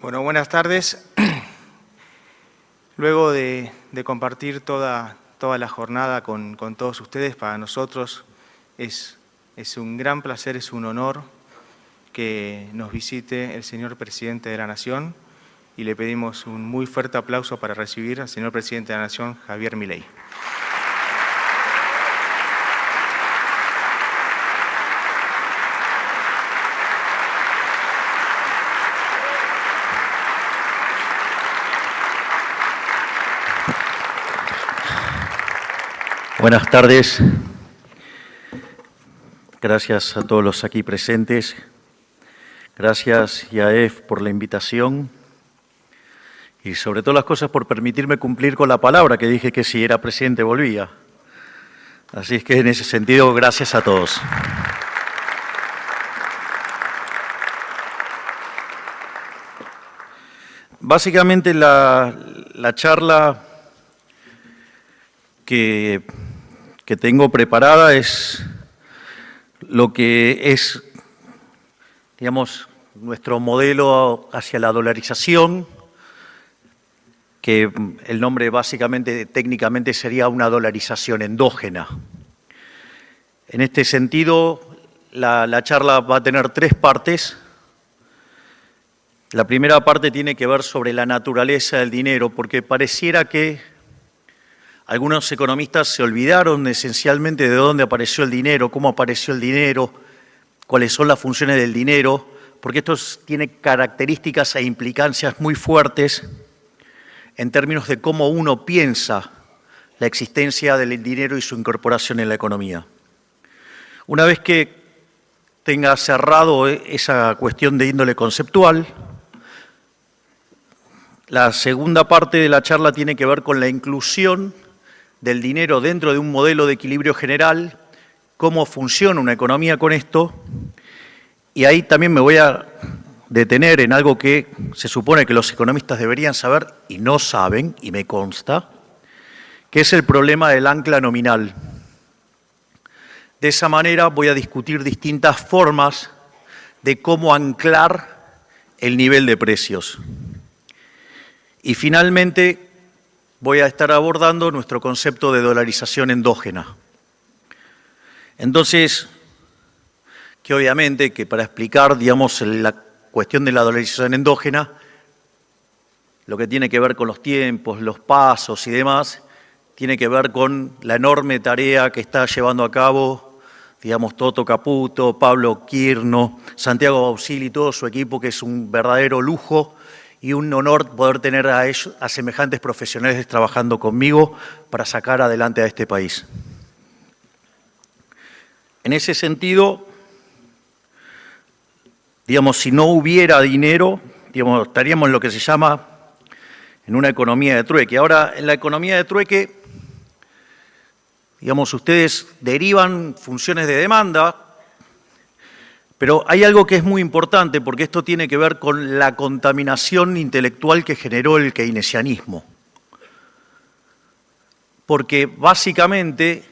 Bueno, buenas tardes. Luego de compartir toda la jornada con todos ustedes, para nosotros es un gran placer, es un honor que nos visite el señor Presidente de la Nación y le pedimos un muy fuerte aplauso para recibir al señor Presidente de la Nación, Javier Milei. Buenas tardes. Gracias a todos los aquí presentes. Gracias, Yaef, por la invitación y sobre todas las cosas por permitirme cumplir con la palabra que dije que si era presidente volvía. Así es que en ese sentido, gracias a todos. Básicamente la charla que tengo preparada es lo que es, digamos, nuestro modelo hacia la dolarización, que el nombre básicamente, técnicamente sería una dolarización endógena. En este sentido, la charla va a tener tres partes. La primera parte tiene que ver sobre la naturaleza del dinero, porque pareciera que algunos economistas se olvidaron esencialmente de dónde apareció el dinero, cómo apareció el dinero, cuáles son las funciones del dinero, porque esto tiene características e implicancias muy fuertes en términos de cómo uno piensa la existencia del dinero y su incorporación en la economía. Una vez que tenga cerrado esa cuestión de índole conceptual, la segunda parte de la charla tiene que ver con la inclusión del dinero dentro de un modelo de equilibrio general, cómo funciona una economía con esto, y ahí también me voy a detener en algo que se supone que los economistas deberían saber y no saben, y me consta, que es el problema del ancla nominal. De esa manera voy a discutir distintas formas de cómo anclar el nivel de precios. Y finalmente voy a estar abordando nuestro concepto de dolarización endógena. Entonces, que obviamente que para explicar, digamos, la cuestión de la dolarización endógena, lo que tiene que ver con los tiempos, los pasos y demás, tiene que ver con la enorme tarea que está llevando a cabo, digamos, Toto Caputo, Pablo Quirno, Santiago Bausili y todo su equipo, que es un verdadero lujo y un honor poder tener a semejantes profesionales trabajando conmigo para sacar adelante a este país. En ese sentido, digamos, si no hubiera dinero, digamos, estaríamos en lo que se llama en una economía de trueque. Ahora, en la economía de trueque, digamos, ustedes derivan funciones de demanda, pero hay algo que es muy importante porque esto tiene que ver con la contaminación intelectual que generó el keynesianismo. Porque básicamente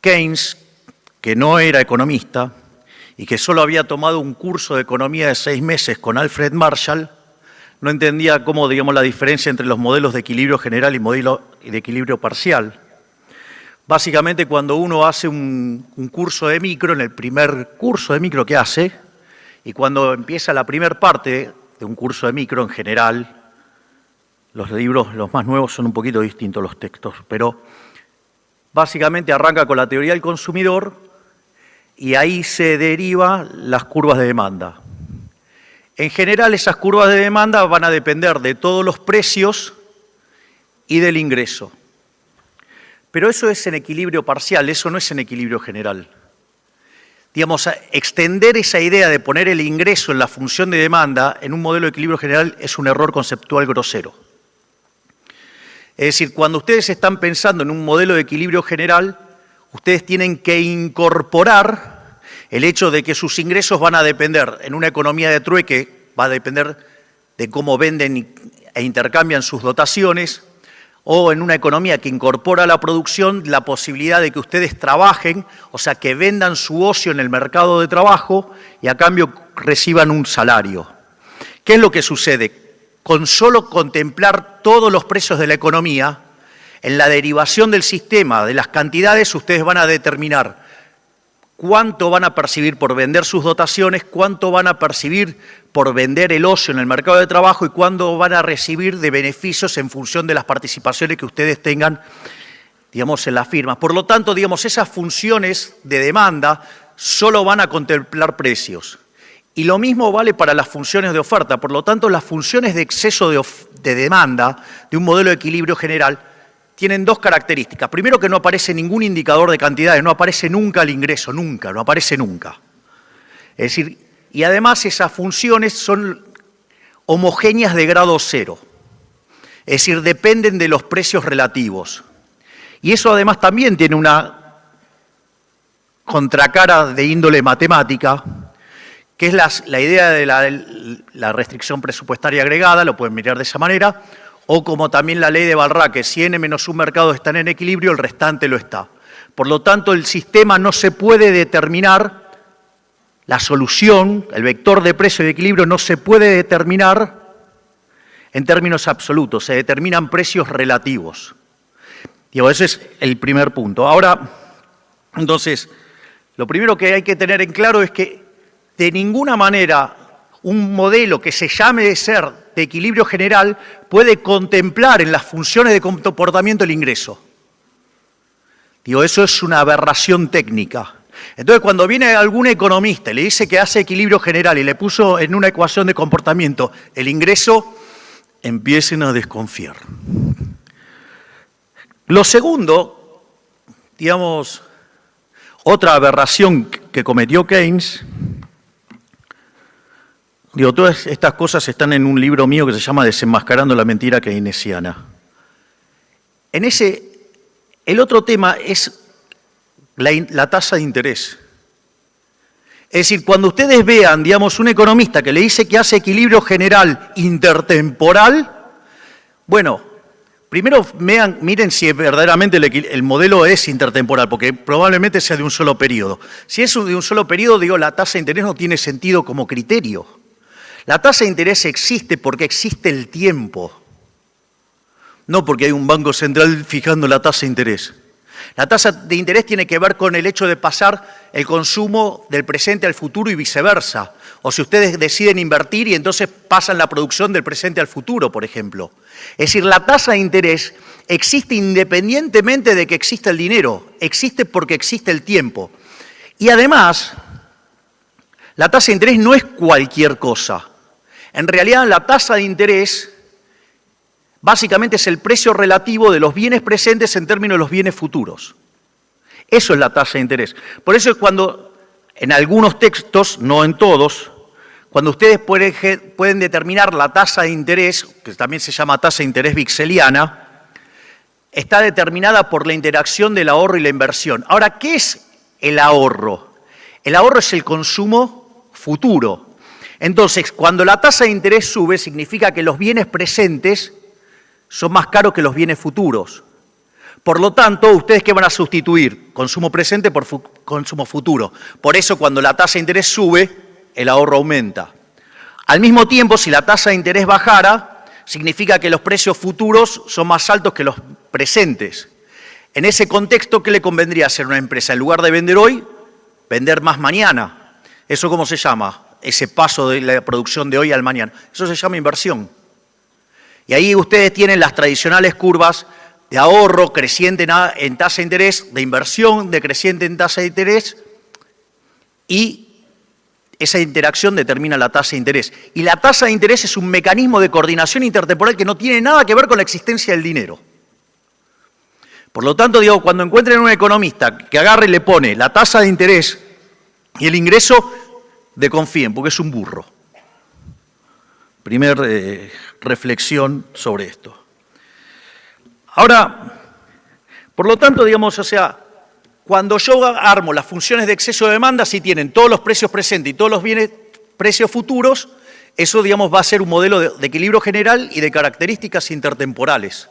Keynes, que no era economista y que solo había tomado un curso de economía de 6 meses con Alfred Marshall, no entendía cómo, digamos, la diferencia entre los modelos de equilibrio general y modelo de equilibrio parcial. Básicamente, cuando uno hace un curso de micro, en el primer curso de micro que hace, y cuando empieza la primera parte de un curso de micro en general, los libros, los más nuevos, son un poquito distintos los textos, pero básicamente arranca con la teoría del consumidor y ahí se derivan las curvas de demanda. En general, esas curvas de demanda van a depender de todos los precios y del ingreso. Pero eso es en equilibrio parcial, eso no es en equilibrio general. Digamos, extender esa idea de poner el ingreso en la función de demanda en un modelo de equilibrio general es un error conceptual grosero. Es decir, cuando ustedes están pensando en un modelo de equilibrio general, ustedes tienen que incorporar el hecho de que sus ingresos van a depender, en una economía de trueque, va a depender de cómo venden e intercambian sus dotaciones, o en una economía que incorpora a la producción la posibilidad de que ustedes trabajen, o sea, que vendan su ocio en el mercado de trabajo y a cambio reciban un salario. ¿Qué es lo que sucede? Con solo contemplar todos los precios de la economía, en la derivación del sistema de las cantidades, ustedes van a determinar cuánto van a percibir por vender sus dotaciones, cuánto van a percibir por vender el ocio en el mercado de trabajo y cuánto van a recibir de beneficios en función de las participaciones que ustedes tengan, digamos, en las firmas. Por lo tanto, digamos, esas funciones de demanda solo van a contemplar precios. Y lo mismo vale para las funciones de oferta. Por lo tanto, las funciones de exceso de demanda de un modelo de equilibrio general tienen dos características. Primero, que no aparece ningún indicador de cantidades, no aparece nunca el ingreso, nunca, no aparece nunca. Es decir, y además esas funciones son homogéneas de grado cero. Es decir, dependen de los precios relativos. Y eso además también tiene una contracara de índole matemática, que es la idea de la restricción presupuestaria agregada, lo pueden mirar de esa manera, o como también la ley de Balrach, que si n menos un mercado están en equilibrio, el restante lo está. Por lo tanto, el sistema no se puede determinar, la solución, el vector de precio de equilibrio no se puede determinar en términos absolutos, se determinan precios relativos. Digo, ese es el primer punto. Ahora, entonces, lo primero que hay que tener en claro es que de ninguna manera un modelo que se llame de ser de equilibrio general puede contemplar en las funciones de comportamiento el ingreso. Digo, eso es una aberración técnica. Entonces, cuando viene algún economista y le dice que hace equilibrio general y le puso en una ecuación de comportamiento el ingreso, empiecen a desconfiar. Lo segundo, digamos, otra aberración que cometió Keynes. Digo, todas estas cosas están en un libro mío que se llama Desenmascarando la mentira keynesiana. En ese, el otro tema es la tasa de interés. Es decir, cuando ustedes vean, digamos, un economista que le dice que hace equilibrio general intertemporal, bueno, primero miren si verdaderamente el modelo es intertemporal, porque probablemente sea de un solo periodo. Si es de un solo periodo, digo, la tasa de interés no tiene sentido como criterio. La tasa de interés existe porque existe el tiempo, no porque hay un banco central fijando la tasa de interés. La tasa de interés tiene que ver con el hecho de pasar el consumo del presente al futuro y viceversa. O si ustedes deciden invertir y entonces pasan la producción del presente al futuro, por ejemplo. Es decir, la tasa de interés existe independientemente de que exista el dinero, existe porque existe el tiempo. Y además, la tasa de interés no es cualquier cosa. En realidad, la tasa de interés básicamente es el precio relativo de los bienes presentes en términos de los bienes futuros. Eso es la tasa de interés. Por eso es cuando, en algunos textos, no en todos, cuando ustedes pueden determinar la tasa de interés, que también se llama tasa de interés vixeliana, está determinada por la interacción del ahorro y la inversión. Ahora, ¿qué es el ahorro? El ahorro es el consumo futuro. Entonces, cuando la tasa de interés sube, significa que los bienes presentes son más caros que los bienes futuros. Por lo tanto, ¿ustedes qué van a sustituir? Consumo presente por consumo futuro. Por eso, cuando la tasa de interés sube, el ahorro aumenta. Al mismo tiempo, si la tasa de interés bajara, significa que los precios futuros son más altos que los presentes. En ese contexto, ¿qué le convendría hacer a una empresa? En lugar de vender hoy, vender más mañana. ¿Eso cómo se llama? Ese paso de la producción de hoy al mañana. Eso se llama inversión. Y ahí ustedes tienen las tradicionales curvas de ahorro creciente en tasa de interés, de inversión decreciente en tasa de interés, y esa interacción determina la tasa de interés. Y la tasa de interés es un mecanismo de coordinación intertemporal que no tiene nada que ver con la existencia del dinero. Por lo tanto, digo, cuando encuentren un economista que agarre y le pone la tasa de interés y el ingreso, desconfíen, porque es un burro. Primer reflexión sobre esto. Ahora, por lo tanto, digamos, o sea, cuando yo armo las funciones de exceso de demanda, si tienen todos los precios presentes y todos los precios futuros, eso, digamos, va a ser un modelo de equilibrio general y de características intertemporales.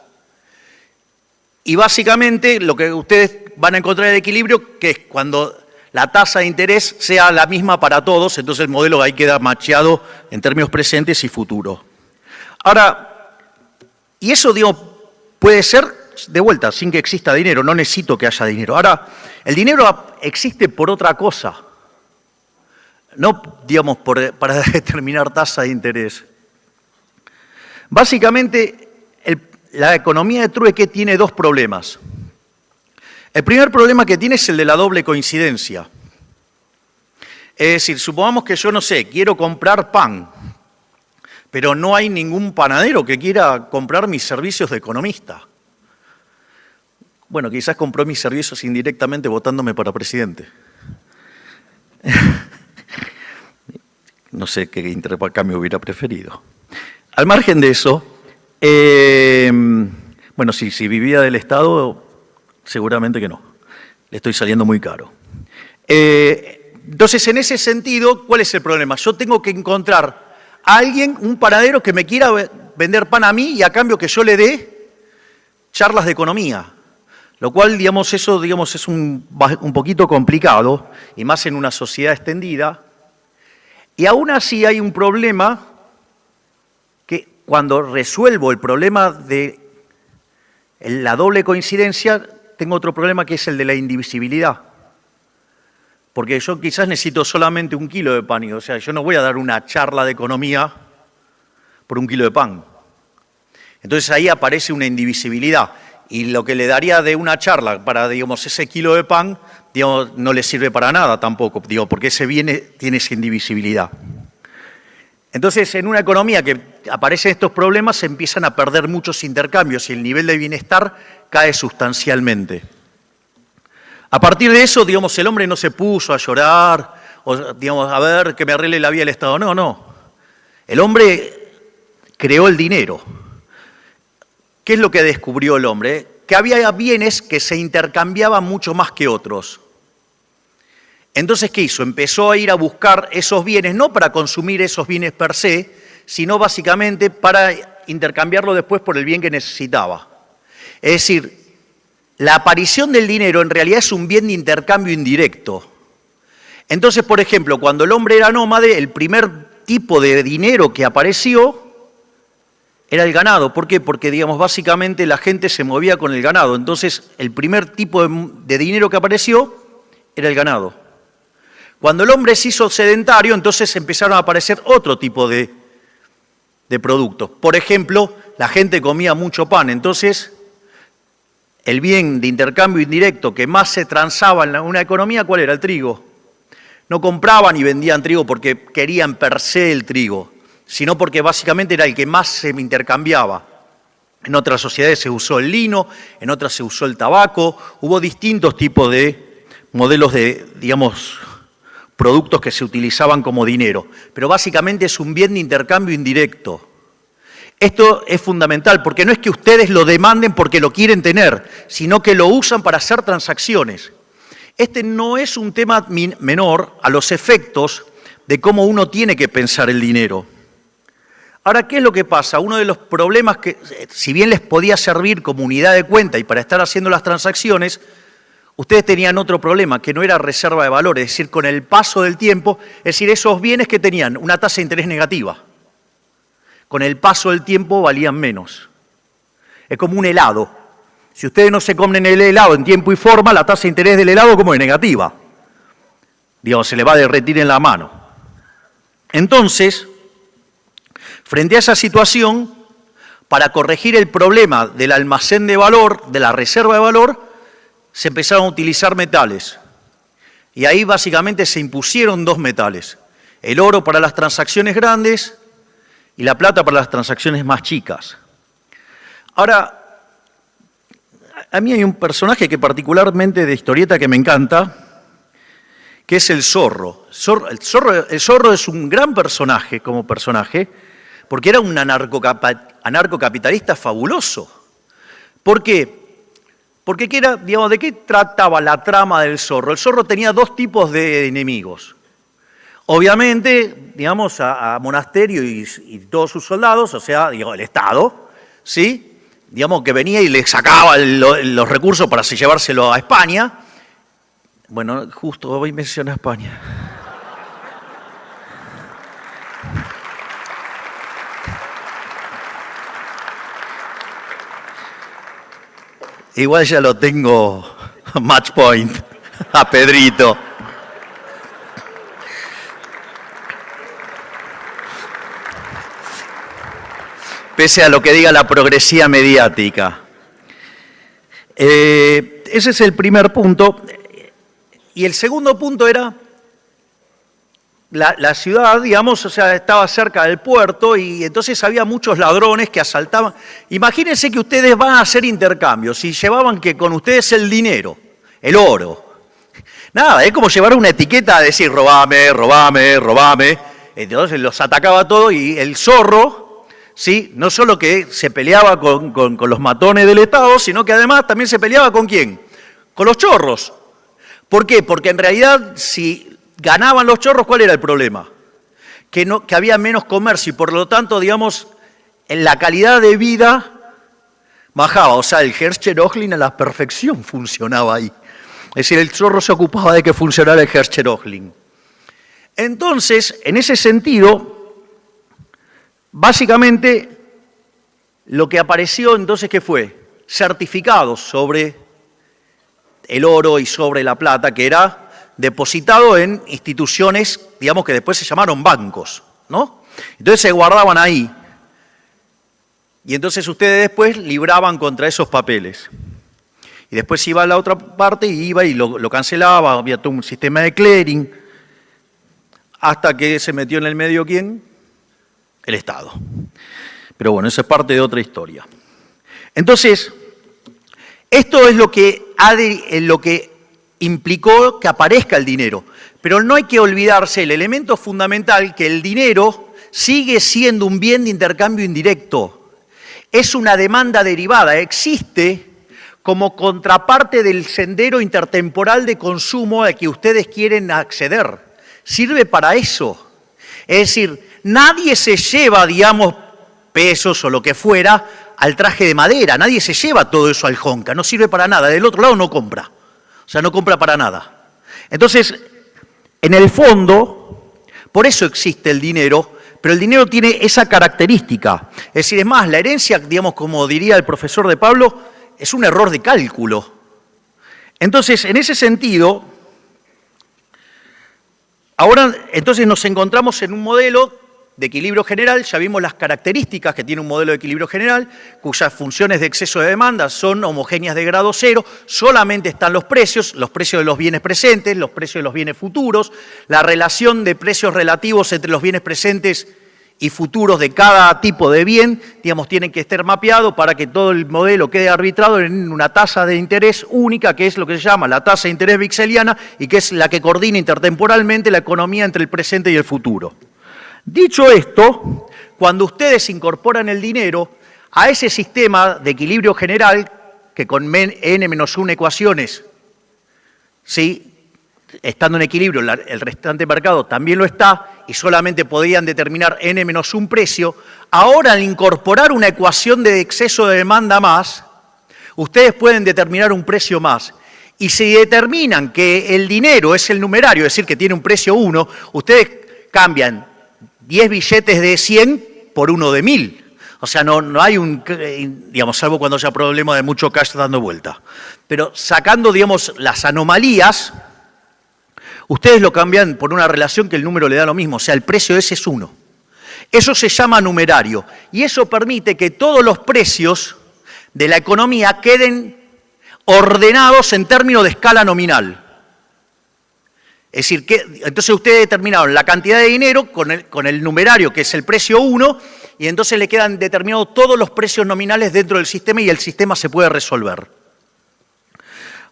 Y básicamente lo que ustedes van a encontrar en el equilibrio, que es cuando la tasa de interés sea la misma para todos, entonces el modelo ahí queda macheado en términos presentes y futuros. Ahora, y eso, digo, puede ser de vuelta, sin que exista dinero, no necesito que haya dinero. Ahora, el dinero existe por otra cosa, no, digamos, para determinar tasa de interés. Básicamente, la economía de trueque tiene dos problemas. El primer problema que tiene es el de la doble coincidencia. Es decir, supongamos que yo, no sé, quiero comprar pan, pero no hay ningún panadero que quiera comprar mis servicios de economista. Bueno, quizás compró mis servicios indirectamente votándome para presidente. No sé qué intercambio hubiera preferido. Al margen de eso, bueno, si vivía del Estado, seguramente que no. Le estoy saliendo muy caro. Entonces, en ese sentido, ¿cuál es el problema? Yo tengo que encontrar a alguien, un panadero, que me quiera vender pan a mí y a cambio que yo le dé charlas de economía. Lo cual, digamos, eso digamos, es un poquito complicado, y más en una sociedad extendida. Y aún así hay un problema que cuando resuelvo el problema de la doble coincidencia, tengo otro problema que es el de la indivisibilidad. Porque yo quizás necesito solamente 1 kilo de pan, o sea, yo no voy a dar una charla de economía por 1 kilo de pan. Entonces ahí aparece una indivisibilidad. Y lo que le daría de una charla para, digamos, ese kilo de pan, digamos, no le sirve para nada tampoco, digo, porque ese bien tiene esa indivisibilidad. Entonces, en una economía que aparecen estos problemas, se empiezan a perder muchos intercambios y el nivel de bienestar cae sustancialmente. A partir de eso, digamos, el hombre no se puso a llorar, o, digamos, a ver que me arregle la vida el Estado. No, no. El hombre creó el dinero. ¿Qué es lo que descubrió el hombre? Que había bienes que se intercambiaban mucho más que otros. Entonces, ¿qué hizo? Empezó a ir a buscar esos bienes, no para consumir esos bienes per se, sino básicamente para intercambiarlo después por el bien que necesitaba. Es decir, la aparición del dinero en realidad es un bien de intercambio indirecto. Entonces, por ejemplo, cuando el hombre era nómade, el primer tipo de dinero que apareció era el ganado. ¿Por qué? Porque, digamos, básicamente la gente se movía con el ganado. Entonces, el primer tipo de dinero que apareció era el ganado. Cuando el hombre se hizo sedentario, entonces empezaron a aparecer otro tipo de productos. Por ejemplo, la gente comía mucho pan. Entonces, el bien de intercambio indirecto que más se transaba en una economía, ¿cuál era? El trigo. No compraban y vendían trigo porque querían per se el trigo, sino porque básicamente era el que más se intercambiaba. En otras sociedades se usó el lino, en otras se usó el tabaco, hubo distintos tipos de modelos de, digamos, productos que se utilizaban como dinero, pero básicamente es un bien de intercambio indirecto. Esto es fundamental porque no es que ustedes lo demanden porque lo quieren tener, sino que lo usan para hacer transacciones. Este no es un tema menor a los efectos de cómo uno tiene que pensar el dinero. Ahora, ¿qué es lo que pasa? Uno de los problemas que, si bien les podía servir como unidad de cuenta y para estar haciendo las transacciones, ustedes tenían otro problema, que no era reserva de valor, es decir, con el paso del tiempo, es decir, esos bienes que tenían una tasa de interés negativa, con el paso del tiempo valían menos. Es como un helado. Si ustedes no se comen el helado en tiempo y forma, la tasa de interés del helado como es negativa. Digamos, se le va a derretir en la mano. Entonces, frente a esa situación, para corregir el problema del almacén de valor, de la reserva de valor, se empezaron a utilizar metales. Y ahí básicamente se impusieron 2 metales. El oro para las transacciones grandes y la plata para las transacciones más chicas. Ahora, a mí hay un personaje que particularmente de historieta que me encanta, que es el zorro. El zorro es un gran personaje como personaje, porque era un anarcocapitalista fabuloso. ¿Por qué? Porque digamos, ¿de qué trataba la trama del zorro? El zorro tenía 2 tipos de enemigos. Obviamente, digamos, a Monasterio y todos sus soldados, o sea, digamos, el Estado, ¿sí? Digamos que venía y le sacaba los recursos para llevárselo a España. Bueno, justo hoy menciona España. Igual ya lo tengo match point a Pedrito. Pese a lo que diga la progresía mediática. Ese es el primer punto. Y el segundo punto era la ciudad, digamos, o sea, estaba cerca del puerto y entonces había muchos ladrones que asaltaban. Imagínense que ustedes van a hacer intercambios y llevaban que con ustedes el dinero, el oro. Nada, es como llevar una etiqueta a decir robame, robame, robame. Entonces los atacaba todo y el zorro, ¿sí? No solo que se peleaba con los matones del Estado, sino que además también se peleaba ¿con quién? Con los chorros. ¿Por qué? Porque en realidad si ganaban los chorros, ¿cuál era el problema? Que había menos comercio y por lo tanto, digamos, en la calidad de vida bajaba. O sea, el Herrscherögling a la perfección funcionaba ahí. Es decir, el zorro se ocupaba de que funcionara el Herrscherögling. Entonces, en ese sentido, básicamente lo que apareció entonces, ¿qué fue? Certificados sobre el oro y sobre la plata, que era depositado en instituciones, digamos, que después se llamaron bancos, ¿no? Entonces se guardaban ahí. Y entonces ustedes después libraban contra esos papeles. Y después iba a la otra parte y iba y lo cancelaba, había todo un sistema de clearing, hasta que se metió en el medio, ¿quién? El Estado. Pero bueno, eso es parte de otra historia. Entonces, esto es lo que implicó que aparezca el dinero. Pero no hay que olvidarse el elemento fundamental, que el dinero sigue siendo un bien de intercambio indirecto. Es una demanda derivada, existe como contraparte del sendero intertemporal de consumo al que ustedes quieren acceder. Sirve para eso. Es decir, nadie se lleva, digamos, pesos o lo que fuera al traje de madera, nadie se lleva todo eso al jonca, no sirve para nada, del otro lado no compra, o sea, no compra para nada. Entonces, en el fondo, por eso existe el dinero, pero el dinero tiene esa característica. Es decir, es más, la herencia, digamos, como diría el profesor de Pablo, es un error de cálculo. Entonces, en ese sentido, ahora entonces nos encontramos en un modelo de equilibrio general, ya vimos las características que tiene un modelo de equilibrio general, cuyas funciones de exceso de demanda son homogéneas de grado cero, solamente están los precios de los bienes presentes, los precios de los bienes futuros, la relación de precios relativos entre los bienes presentes y futuros de cada tipo de bien, digamos, tienen que estar mapeados para que todo el modelo quede arbitrado en una tasa de interés única, que es lo que se llama la tasa de interés vixeliana y que es la que coordina intertemporalmente la economía entre el presente y el futuro. Dicho esto, cuando ustedes incorporan el dinero a ese sistema de equilibrio general, que con n-1 ecuaciones, ¿sí?, estando en equilibrio, el restante mercado también lo está, y solamente podrían determinar n-1 precio, ahora al incorporar una ecuación de exceso de demanda más, ustedes pueden determinar un precio más. Y si determinan que el dinero es el numerario, es decir, que tiene un precio 1, ustedes cambian 10 billetes de 100 por uno de 1000. O sea, no hay un, digamos, salvo cuando haya problema de mucho cash dando vuelta. Pero sacando, digamos, las anomalías, ustedes lo cambian por una relación que el número le da lo mismo. O sea, el precio ese es 1. Eso se llama numerario. Y eso permite que todos los precios de la economía queden ordenados en términos de escala nominal. Es decir, que entonces ustedes determinaron la cantidad de dinero con el numerario, que es el precio 1, y entonces le quedan determinados todos los precios nominales dentro del sistema y el sistema se puede resolver.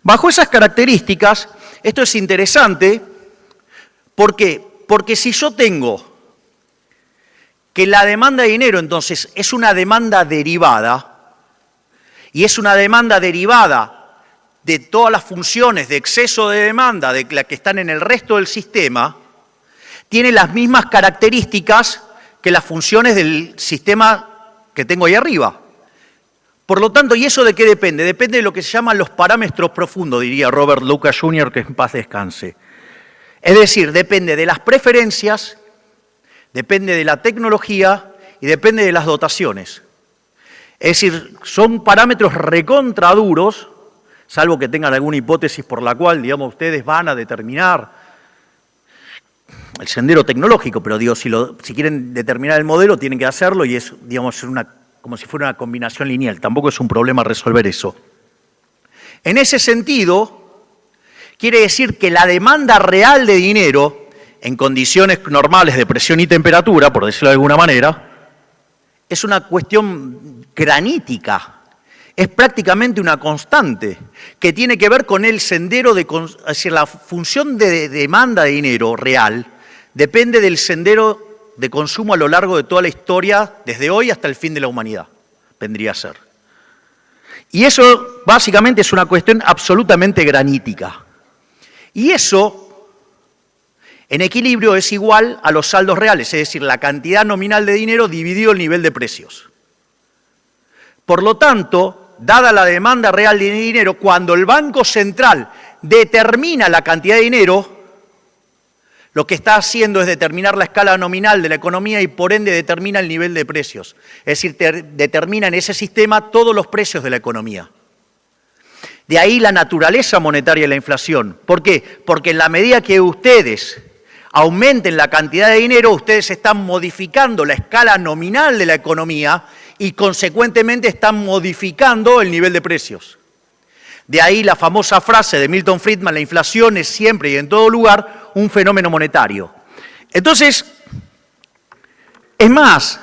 Bajo esas características, esto es interesante. ¿Por qué? Porque si yo tengo que la demanda de dinero, entonces, es una demanda derivada, y es una demanda derivada de todas las funciones de exceso de demanda de las que están en el resto del sistema, tiene las mismas características que las funciones del sistema que tengo ahí arriba. Por lo tanto, ¿y eso de qué depende? Depende de lo que se llaman los parámetros profundos, diría Robert Lucas Jr., que en paz descanse. Es decir, depende de las preferencias, depende de la tecnología y depende de las dotaciones. Es decir, son parámetros recontraduros, salvo que tengan alguna hipótesis por la cual, digamos, ustedes van a determinar el sendero tecnológico, pero digo, si quieren determinar el modelo, tienen que hacerlo y es, digamos, como si fuera una combinación lineal. Tampoco es un problema resolver eso. En ese sentido, quiere decir que la demanda real de dinero, en condiciones normales de presión y temperatura, por decirlo de alguna manera, es una cuestión granítica. Es prácticamente una constante que tiene que ver con el sendero es decir, la función de demanda de dinero real depende del sendero de consumo a lo largo de toda la historia, desde hoy hasta el fin de la humanidad, vendría a ser. Y eso básicamente es una cuestión absolutamente granítica. Y eso, en equilibrio, es igual a los saldos reales, es decir, la cantidad nominal de dinero dividido el nivel de precios. Por lo tanto, dada la demanda real de dinero, cuando el Banco Central determina la cantidad de dinero, lo que está haciendo es determinar la escala nominal de la economía y por ende determina el nivel de precios. Es decir, determina en ese sistema todos los precios de la economía. De ahí la naturaleza monetaria de la inflación. ¿Por qué? Porque en la medida que ustedes aumenten la cantidad de dinero, ustedes están modificando la escala nominal de la economía y consecuentemente están modificando el nivel de precios. De ahí la famosa frase de Milton Friedman, la inflación es siempre y en todo lugar un fenómeno monetario. Entonces, es más,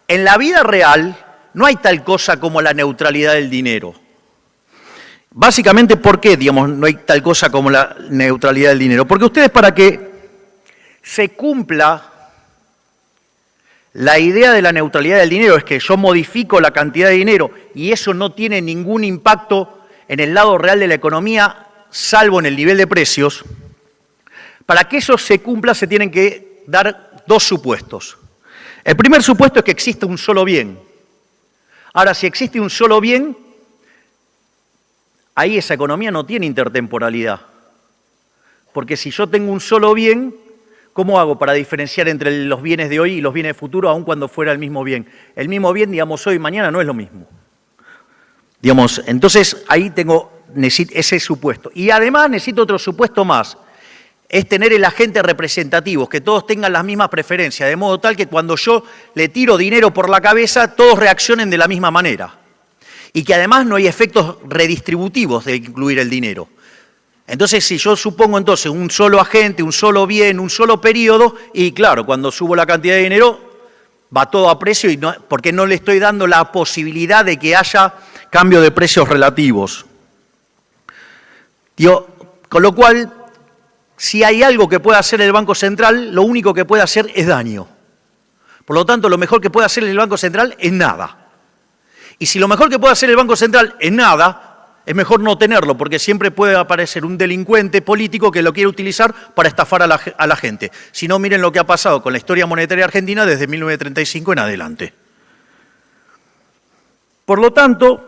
en la vida real no hay tal cosa como la neutralidad del dinero. Básicamente, ¿por qué, digamos, no hay tal cosa como la neutralidad del dinero? Porque ustedes, para que se cumpla la idea de la neutralidad del dinero, es que yo modifico la cantidad de dinero y eso no tiene ningún impacto en el lado real de la economía, salvo en el nivel de precios. Para que eso se cumpla se tienen que dar dos supuestos. El primer supuesto es que exista un solo bien. Ahora, si existe un solo bien, ahí esa economía no tiene intertemporalidad. Porque si yo tengo un solo bien, ¿cómo hago para diferenciar entre los bienes de hoy y los bienes de futuro, aun cuando fuera el mismo bien? El mismo bien, digamos, hoy y mañana no es lo mismo. Digamos, entonces ahí necesito ese supuesto. Y además necesito otro supuesto más, es tener el agente representativo, que todos tengan las mismas preferencias, de modo tal que cuando yo le tiro dinero por la cabeza, todos reaccionen de la misma manera. Y que además no hay efectos redistributivos de incluir el dinero. Entonces, si yo supongo entonces un solo agente, un solo bien, un solo periodo, y claro, cuando subo la cantidad de dinero, va todo a precio, porque no le estoy dando la posibilidad de que haya cambio de precios relativos. Con lo cual, si hay algo que pueda hacer el Banco Central, lo único que puede hacer es daño. Por lo tanto, lo mejor que puede hacer el Banco Central es nada. Y si lo mejor que puede hacer el Banco Central es nada, es mejor no tenerlo, porque siempre puede aparecer un delincuente político que lo quiere utilizar para estafar a la gente. Si no, miren lo que ha pasado con la historia monetaria argentina desde 1935 en adelante. Por lo tanto,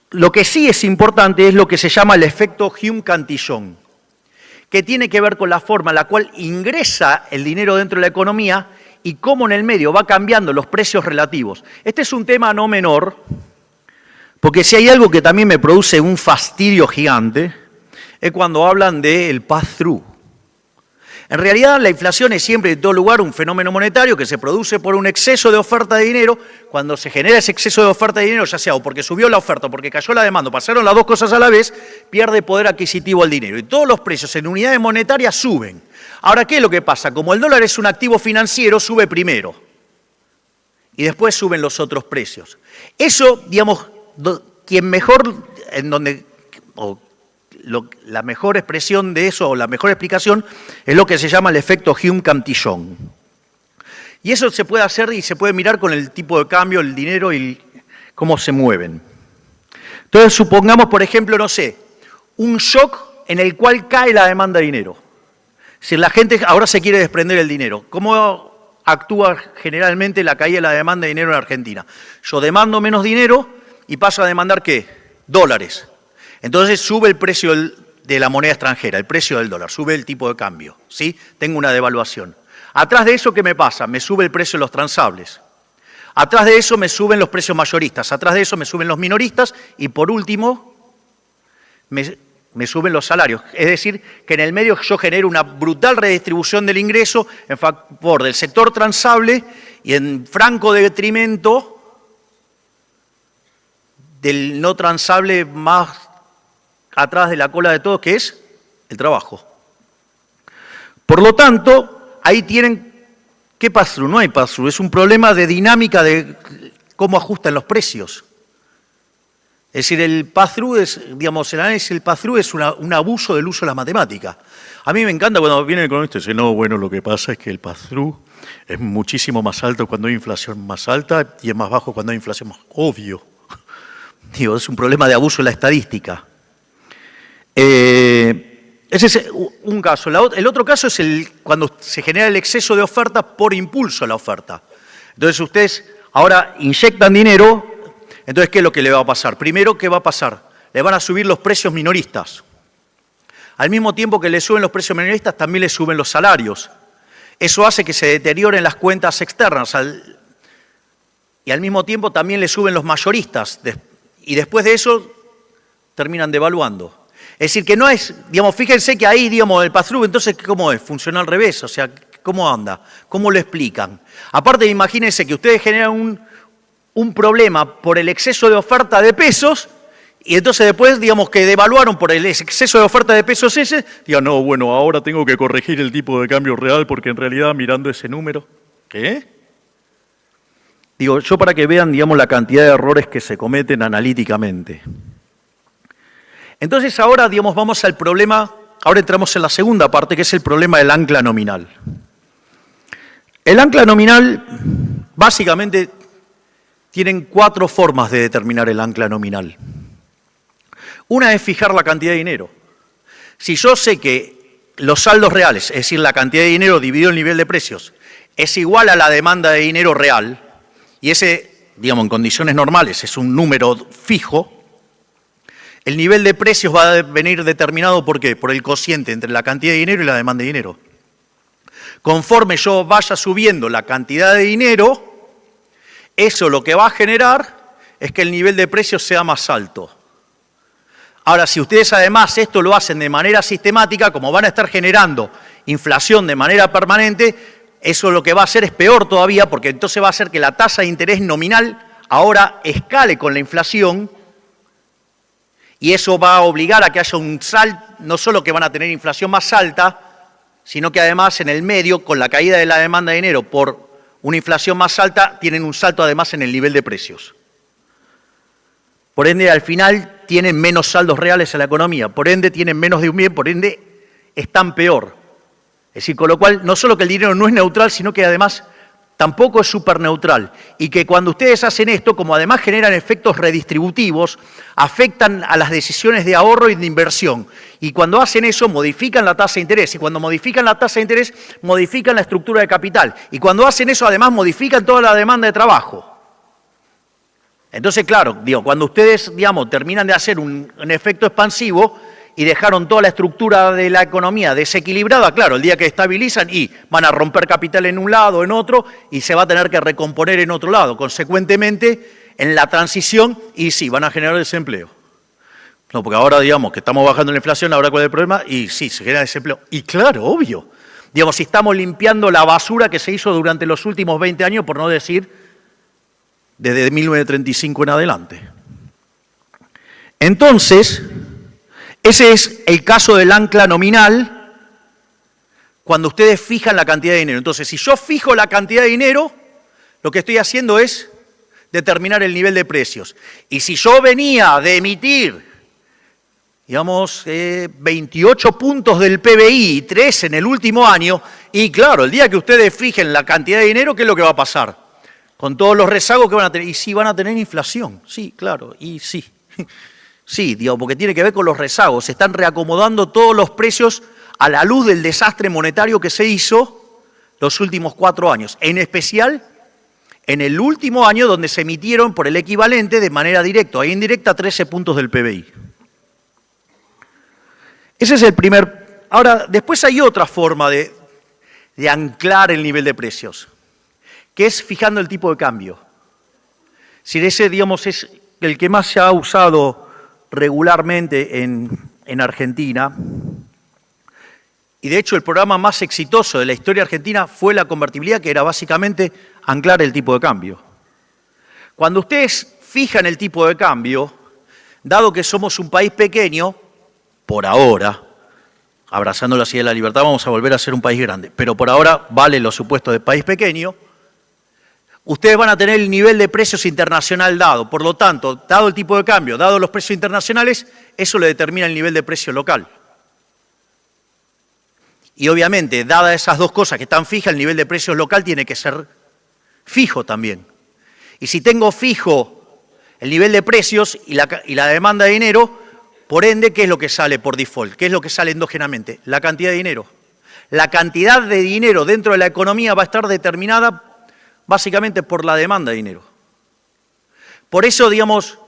lo que sí es importante es lo que se llama el efecto Hume-Cantillon, que tiene que ver con la forma en la cual ingresa el dinero dentro de la economía y cómo en el medio va cambiando los precios relativos. Este es un tema no menor, porque si hay algo que también me produce un fastidio gigante, es cuando hablan del pass-through. En realidad, la inflación es siempre en todo lugar un fenómeno monetario que se produce por un exceso de oferta de dinero. Cuando se genera ese exceso de oferta de dinero, ya sea o porque subió la oferta o porque cayó la demanda, pasaron las dos cosas a la vez, pierde poder adquisitivo el dinero. Y todos los precios en unidades monetarias suben. Ahora, ¿qué es lo que pasa? Como el dólar es un activo financiero, sube primero. Y después suben los otros precios. Eso, digamos, quien mejor, la mejor expresión de eso, o la mejor explicación, es lo que se llama el efecto Hume-Cantillon. Y eso se puede hacer y se puede mirar con el tipo de cambio, el dinero y cómo se mueven. Entonces, supongamos, por ejemplo, no sé, un shock en el cual cae la demanda de dinero. Si la gente ahora se quiere desprender del dinero, ¿cómo actúa generalmente la caída de la demanda de dinero en Argentina. Yo demando menos dinero y paso a demandar, ¿qué? Dólares. Entonces sube el precio de la moneda extranjera, el precio del dólar, sube el tipo de cambio, ¿sí? Tengo una devaluación. Atrás de eso, ¿qué me pasa? Me sube el precio de los transables. Atrás de eso me suben los precios mayoristas, atrás de eso me suben los minoristas y por último me suben los salarios. Es decir, que en el medio yo genero una brutal redistribución del ingreso en favor del sector transable y en franco detrimento del no transable más atrás de la cola de todo, que es el trabajo. Por lo tanto, ahí tienen, ¿qué pass-through? No hay pass-through, es un problema de dinámica de cómo ajustan los precios. Es decir, el pass-through es, digamos, el análisis del pass-through es un abuso del uso de la matemática. A mí me encanta cuando viene el economista y dice, no, bueno, lo que pasa es que el pass-through es muchísimo más alto cuando hay inflación más alta y es más bajo cuando hay inflación más obvio. Digo, es un problema de abuso de la estadística. Ese es un caso. El otro caso es cuando se genera el exceso de oferta por impulso a la oferta. Entonces ustedes ahora inyectan dinero, entonces ¿qué es lo que le va a pasar? Primero, ¿qué va a pasar? Le van a subir los precios minoristas. Al mismo tiempo que le suben los precios minoristas, también le suben los salarios. Eso hace que se deterioren las cuentas externas y al mismo tiempo también le suben los mayoristas. Y después de eso terminan devaluando. Es decir, que no es, digamos, fíjense que ahí, digamos, el pass-through, entonces, ¿cómo es? Funciona al revés, o sea, ¿cómo anda? ¿Cómo lo explican? Aparte, imagínense que ustedes generan un problema por el exceso de oferta de pesos y entonces después, digamos, que devaluaron por el exceso de oferta de pesos ese, digan, no, bueno, ahora tengo que corregir el tipo de cambio real porque en realidad mirando ese número, ¿qué? Digo, yo para que vean, digamos, la cantidad de errores que se cometen analíticamente. Entonces ahora, digamos, vamos al problema, ahora entramos en la segunda parte, que es el problema del ancla nominal. El ancla nominal, básicamente, tienen 4 formas de determinar el ancla nominal. Una es fijar la cantidad de dinero. Si yo sé que los saldos reales, es decir, la cantidad de dinero dividido el nivel de precios, es igual a la demanda de dinero real, y ese, digamos, en condiciones normales es un número fijo, el nivel de precios va a venir determinado ¿por qué? Por el cociente entre la cantidad de dinero y la demanda de dinero. Conforme yo vaya subiendo la cantidad de dinero, eso lo que va a generar es que el nivel de precios sea más alto. Ahora, si ustedes además esto lo hacen de manera sistemática, como van a estar generando inflación de manera permanente, eso lo que va a hacer es peor todavía, porque entonces va a hacer que la tasa de interés nominal ahora escale con la inflación, y eso va a obligar a que haya un salto, no solo que van a tener inflación más alta, sino que además en el medio, con la caída de la demanda de dinero por una inflación más alta, tienen un salto además en el nivel de precios. Por ende, al final tienen menos saldos reales en la economía, por ende tienen menos de un bien, por ende están peor. Es decir, con lo cual, no solo que el dinero no es neutral, sino que además tampoco es superneutral. Y que cuando ustedes hacen esto, como además generan efectos redistributivos, afectan a las decisiones de ahorro y de inversión. Y cuando hacen eso, modifican la tasa de interés. Y cuando modifican la tasa de interés, modifican la estructura de capital. Y cuando hacen eso, además, modifican toda la demanda de trabajo. Entonces, claro, digo, cuando ustedes, digamos, terminan de hacer un efecto expansivo y dejaron toda la estructura de la economía desequilibrada, claro, el día que estabilizan y van a romper capital en un lado, en otro, y se va a tener que recomponer en otro lado. Consecuentemente, en la transición, y sí, van a generar desempleo. No, porque ahora, digamos, que estamos bajando la inflación, ahora cuál es el problema, y sí, se genera desempleo. Y claro, obvio. Digamos, si estamos limpiando la basura que se hizo durante los últimos 20 años, por no decir desde 1935 en adelante. Entonces, ese es el caso del ancla nominal cuando ustedes fijan la cantidad de dinero. Entonces, si yo fijo la cantidad de dinero, lo que estoy haciendo es determinar el nivel de precios. Y si yo venía de emitir, digamos, 28 puntos del PBI y 3 en el último año, y claro, el día que ustedes fijen la cantidad de dinero, ¿qué es lo que va a pasar? Con todos los rezagos que van a tener. Y sí, van a tener inflación. Sí, claro, y sí. Sí, digo, porque tiene que ver con los rezagos. Se están reacomodando todos los precios a la luz del desastre monetario que se hizo los últimos 4 años, en especial en el último año donde se emitieron por el equivalente de manera directa e indirecta 13 puntos del PBI. Ese es el primer. Ahora, después hay otra forma de anclar el nivel de precios, que es fijando el tipo de cambio. Si ese, digamos, es el que más se ha usado regularmente en Argentina, y de hecho el programa más exitoso de la historia argentina fue la convertibilidad, que era básicamente anclar el tipo de cambio. Cuando ustedes fijan el tipo de cambio, dado que somos un país pequeño, por ahora, abrazando la silla de la libertad, vamos a volver a ser un país grande, pero por ahora vale los supuestos de país pequeño, ustedes van a tener el nivel de precios internacional dado. Por lo tanto, dado el tipo de cambio, dado los precios internacionales, eso le determina el nivel de precio local. Y obviamente, dadas esas dos cosas que están fijas, el nivel de precios local tiene que ser fijo también. Y si tengo fijo el nivel de precios y la demanda de dinero, por ende, ¿qué es lo que sale por default? ¿Qué es lo que sale endógenamente? La cantidad de dinero. La cantidad de dinero dentro de la economía va a estar determinada básicamente por la demanda de dinero. Por eso, digamos,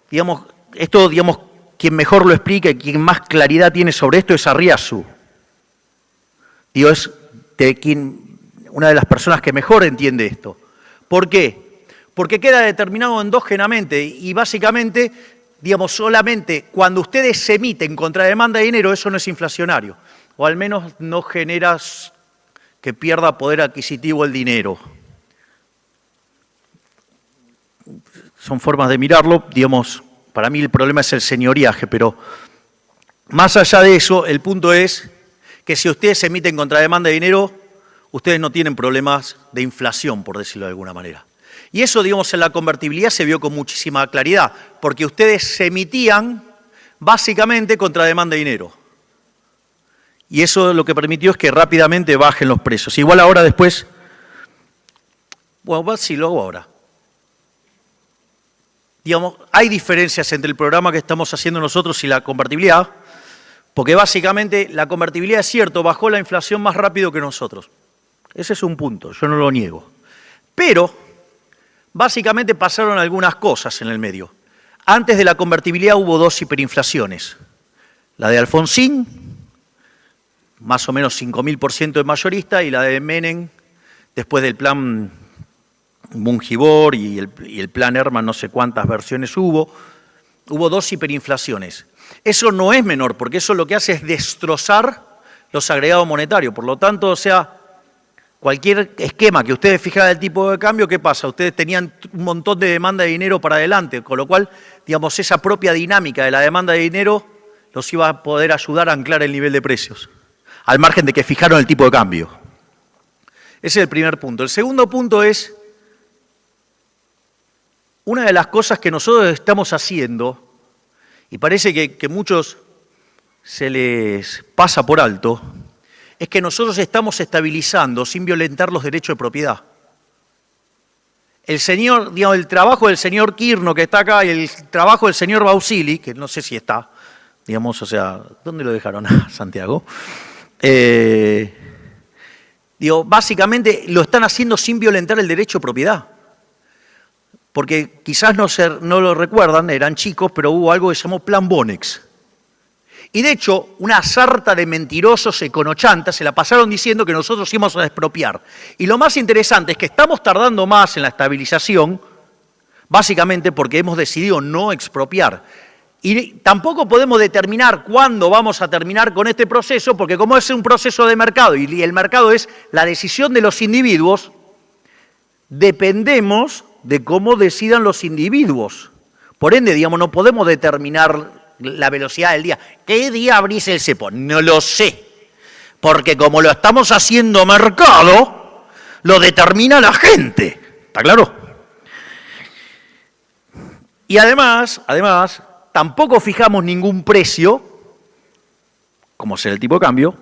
quien mejor lo explica y quien más claridad tiene sobre esto es Arriazu. Es una de las personas que mejor entiende esto. ¿Por qué? Porque queda determinado endógenamente y básicamente, solamente cuando ustedes se emiten contra demanda de dinero, eso no es inflacionario. O al menos no genera que pierda poder adquisitivo el dinero. Son formas de mirarlo, para mí el problema es el señoriaje, pero más allá de eso, el punto es que si ustedes se emiten contra demanda de dinero, ustedes no tienen problemas de inflación, por decirlo de alguna manera. Y eso, en la convertibilidad se vio con muchísima claridad, porque ustedes se emitían básicamente contra demanda de dinero. Y eso lo que permitió es que rápidamente bajen los precios. Igual ahora después, sí lo hago ahora. Hay diferencias entre el programa que estamos haciendo nosotros y la convertibilidad, porque básicamente la convertibilidad, es cierto, bajó la inflación más rápido que nosotros. Ese es un punto, yo no lo niego. Pero, básicamente pasaron algunas cosas en el medio. Antes de la convertibilidad hubo 2 hiperinflaciones. La de Alfonsín, más o menos 5.000% de mayorista, y la de Menem, después del plan Mungibor y el plan Herman, no sé cuántas versiones hubo 2 hiperinflaciones. Eso no es menor, porque eso lo que hace es destrozar los agregados monetarios. Por lo tanto, cualquier esquema que ustedes fijaran del tipo de cambio, ¿qué pasa? Ustedes tenían un montón de demanda de dinero para adelante, con lo cual, esa propia dinámica de la demanda de dinero los iba a poder ayudar a anclar el nivel de precios, al margen de que fijaron el tipo de cambio. Ese es el primer punto. El segundo punto es, una de las cosas que nosotros estamos haciendo, y parece que muchos se les pasa por alto, es que nosotros estamos estabilizando sin violentar los derechos de propiedad. El trabajo del señor Kirno, que está acá, y el trabajo del señor Bausili, que no sé si está, ¿dónde lo dejaron? A Santiago. Básicamente lo están haciendo sin violentar el derecho de propiedad. Porque quizás no lo recuerdan, eran chicos, pero hubo algo que se llamó Plan Bonex. Y de hecho, una sarta de mentirosos econochantas se la pasaron diciendo que nosotros íbamos a expropiar. Y lo más interesante es que estamos tardando más en la estabilización, básicamente porque hemos decidido no expropiar. Y tampoco podemos determinar cuándo vamos a terminar con este proceso, porque como es un proceso de mercado y el mercado es la decisión de los individuos, dependemos de cómo decidan los individuos. Por ende, no podemos determinar la velocidad del día. ¿Qué día abrís el cepo? No lo sé. Porque como lo estamos haciendo mercado, lo determina la gente. ¿Está claro? Y además, tampoco fijamos ningún precio, como será el tipo de cambio,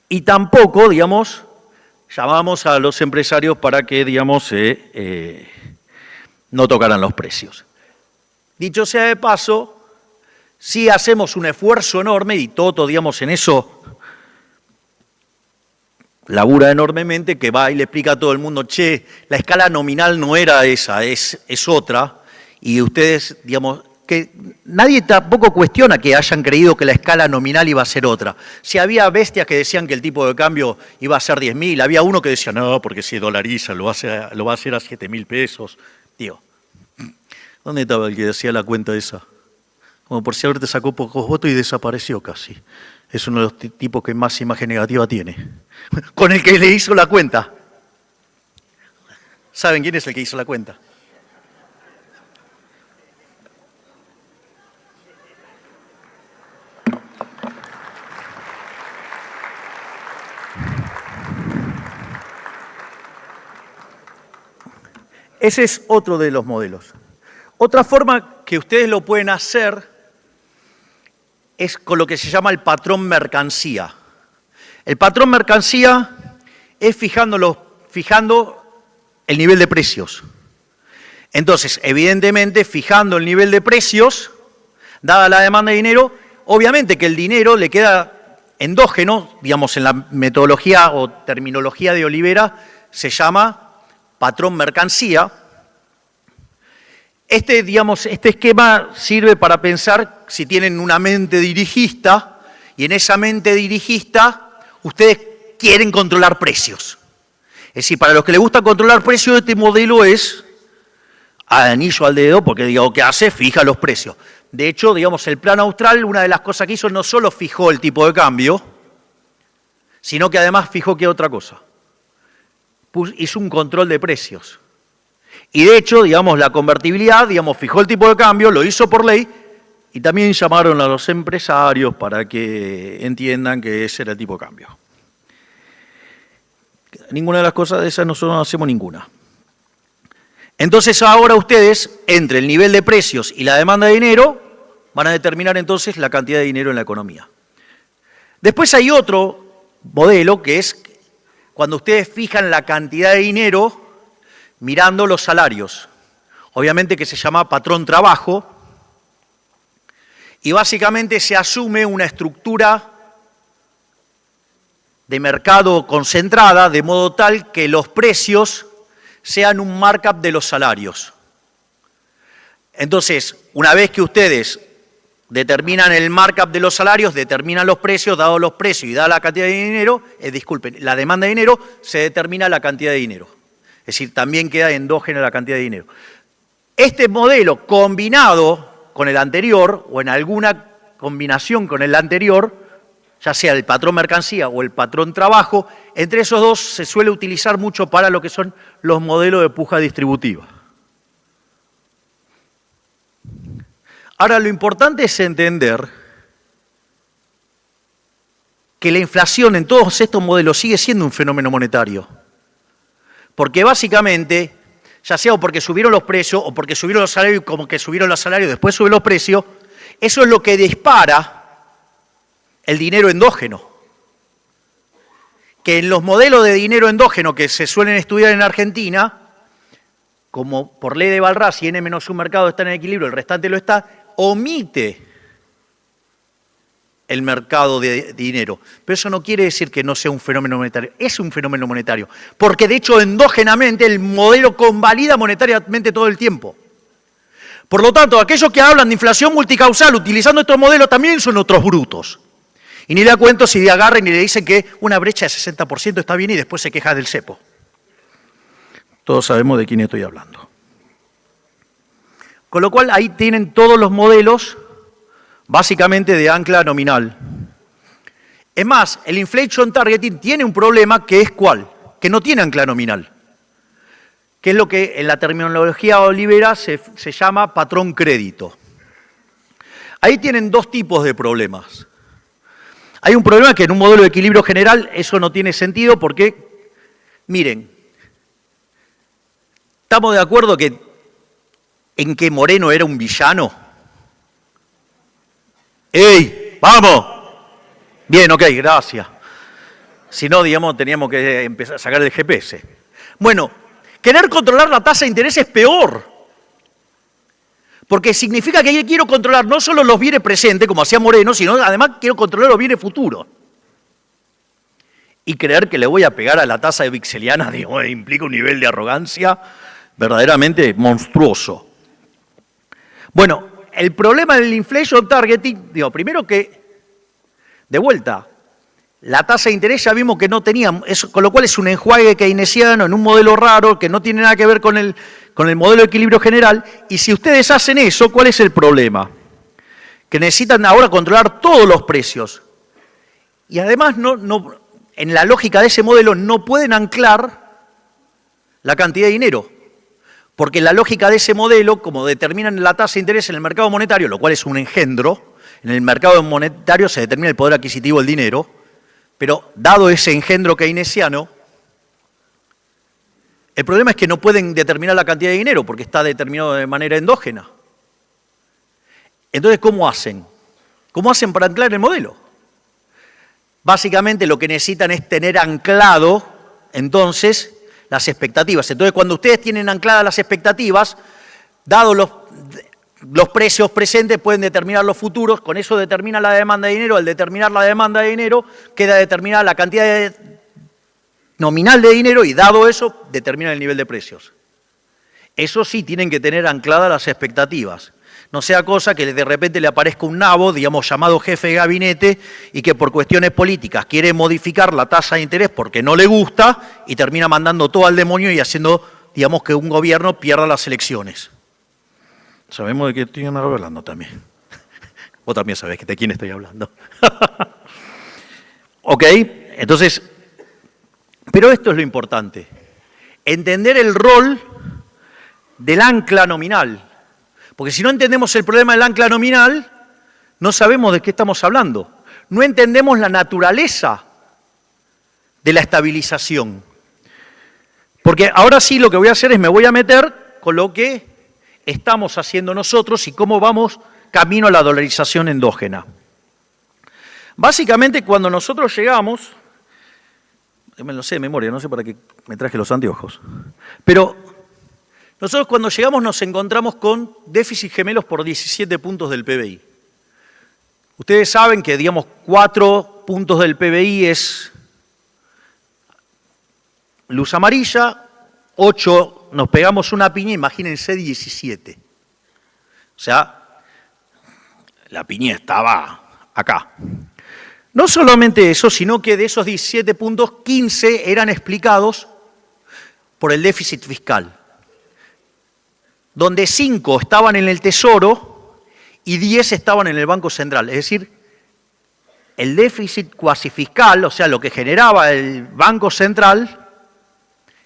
y tampoco, llamamos a los empresarios para que, no tocaran los precios. Dicho sea de paso, sí hacemos un esfuerzo enorme, y Toto, en eso labura enormemente, que va y le explica a todo el mundo, che, la escala nominal no era esa, es otra, y ustedes, digamos, que nadie tampoco cuestiona que hayan creído que la escala nominal iba a ser otra. Si había bestias que decían que el tipo de cambio iba a ser 10.000, había uno que decía, no, porque si dolariza lo va a hacer a 7.000 pesos. Tío, ¿dónde estaba el que decía la cuenta esa? Como por si te sacó pocos votos y desapareció casi. Es uno de los tipos que más imagen negativa tiene. Con el que le hizo la cuenta. ¿Saben quién es el que hizo la cuenta? Ese es otro de los modelos. Otra forma que ustedes lo pueden hacer es con lo que se llama el patrón mercancía. El patrón mercancía es fijando el nivel de precios. Entonces, evidentemente, fijando el nivel de precios, dada la demanda de dinero, obviamente que el dinero le queda endógeno, digamos, en la metodología o terminología de Olivera, se llama patrón mercancía. Este esquema sirve para pensar si tienen una mente dirigista y en esa mente dirigista ustedes quieren controlar precios. Es decir, para los que les gusta controlar precios, este modelo es anillo al dedo porque, digo, ¿qué hace? Fija los precios. De hecho, digamos, el Plan Austral, una de las cosas que hizo no solo fijó el tipo de cambio, sino que además fijó ¿qué otra cosa? Hizo un control de precios. Y de hecho, digamos, la convertibilidad, digamos, fijó el tipo de cambio, lo hizo por ley, y también llamaron a los empresarios para que entiendan que ese era el tipo de cambio. Ninguna de las cosas de esas nosotros no hacemos ninguna. Entonces ahora ustedes, entre el nivel de precios y la demanda de dinero, van a determinar entonces la cantidad de dinero en la economía. Después hay otro modelo que es cuando ustedes fijan la cantidad de dinero mirando los salarios. Obviamente que se llama patrón trabajo y básicamente se asume una estructura de mercado concentrada de modo tal que los precios sean un markup de los salarios. Entonces, una vez que ustedes determinan el markup de los salarios, determinan los precios, dados los precios y dada la cantidad de dinero, la demanda de dinero, se determina la cantidad de dinero. Es decir, también queda endógena la cantidad de dinero. Este modelo combinado con el anterior, o en alguna combinación con el anterior, ya sea el patrón mercancía o el patrón trabajo, entre esos dos se suele utilizar mucho para lo que son los modelos de puja distributiva. Ahora, lo importante es entender que la inflación en todos estos modelos sigue siendo un fenómeno monetario. Porque básicamente, ya sea porque subieron los precios o porque subieron los salarios y como que subieron los salarios y después suben los precios, eso es lo que dispara el dinero endógeno. Que en los modelos de dinero endógeno que se suelen estudiar en Argentina, como por ley de Walras, si n menos un mercado está en equilibrio, el restante lo está, omite el mercado de dinero. Pero eso no quiere decir que no sea un fenómeno monetario. Es un fenómeno monetario. Porque de hecho, endógenamente, el modelo convalida monetariamente todo el tiempo. Por lo tanto, aquellos que hablan de inflación multicausal utilizando estos modelos también son otros brutos. Y ni da cuento si agarran y le dicen que una brecha de 60% está bien y después se queja del cepo. Todos sabemos de quién estoy hablando. Con lo cual, ahí tienen todos los modelos básicamente de ancla nominal. Es más, el inflation targeting tiene un problema que es ¿cuál? Que no tiene ancla nominal. Que es lo que en la terminología Olivera se llama patrón crédito. Ahí tienen dos tipos de problemas. Hay un problema que en un modelo de equilibrio general eso no tiene sentido porque, miren, ¿estamos de acuerdo en que Moreno era un villano? ¡Ey! ¡Vamos! Bien, ok, gracias. Si no, digamos, teníamos que empezar a sacar el GPS. Bueno, querer controlar la tasa de interés es peor. Porque significa que yo quiero controlar no solo los bienes presentes, como hacía Moreno, sino además quiero controlar los bienes futuros. y creer que le voy a pegar a la tasa de Vixeliana, digo, implica un nivel de arrogancia verdaderamente monstruoso. Bueno, el problema del inflation targeting, digo, primero que, de vuelta, la tasa de interés ya vimos que no tenía, con lo cual es un enjuague keynesiano en un modelo raro que no tiene nada que ver con el modelo de equilibrio general. Y si ustedes hacen eso, ¿cuál es el problema? Que necesitan ahora controlar todos los precios. Y además, en la lógica de ese modelo, no pueden anclar la cantidad de dinero. Porque la lógica de ese modelo, como determinan la tasa de interés en el mercado monetario, lo cual es un engendro, en el mercado monetario se determina el poder adquisitivo del dinero, pero dado ese engendro keynesiano, el problema es que no pueden determinar la cantidad de dinero porque está determinado de manera endógena. Entonces, ¿cómo hacen? ¿Cómo hacen para anclar el modelo? Básicamente lo que necesitan es tener anclado, entonces, las expectativas. Entonces, cuando ustedes tienen ancladas las expectativas, dados los precios presentes pueden determinar los futuros, con eso determina la demanda de dinero, al determinar la demanda de dinero queda determinada la cantidad nominal de dinero y dado eso determina el nivel de precios. Eso sí tienen que tener ancladas las expectativas. No sea cosa que de repente le aparezca un nabo, digamos, llamado jefe de gabinete y que por cuestiones políticas quiere modificar la tasa de interés porque no le gusta y termina mandando todo al demonio y haciendo, digamos, que un gobierno pierda las elecciones. Sabemos de qué estoy hablando también. Vos también sabés de quién estoy hablando. ¿Ok? Entonces, pero esto es lo importante. Entender el rol del ancla nominal. Porque si no entendemos el problema del ancla nominal, no sabemos de qué estamos hablando. No entendemos la naturaleza de la estabilización. Porque ahora sí lo que voy a hacer es me voy a meter con lo que estamos haciendo nosotros y cómo vamos camino a la dolarización endógena. Básicamente, cuando nosotros llegamos, me lo sé de memoria, no sé para qué me traje los anteojos, pero nosotros cuando llegamos nos encontramos con déficit gemelos por 17 puntos del PBI. Ustedes saben que, digamos, 4 puntos del PBI es luz amarilla, 8 nos pegamos una piña, imagínense 17. O sea, la piña estaba acá. No solamente eso, sino que de esos 17 puntos, 15 eran explicados por el déficit fiscal, donde 5 estaban en el Tesoro y 10 estaban en el Banco Central. Es decir, el déficit cuasi fiscal, o sea, lo que generaba el Banco Central,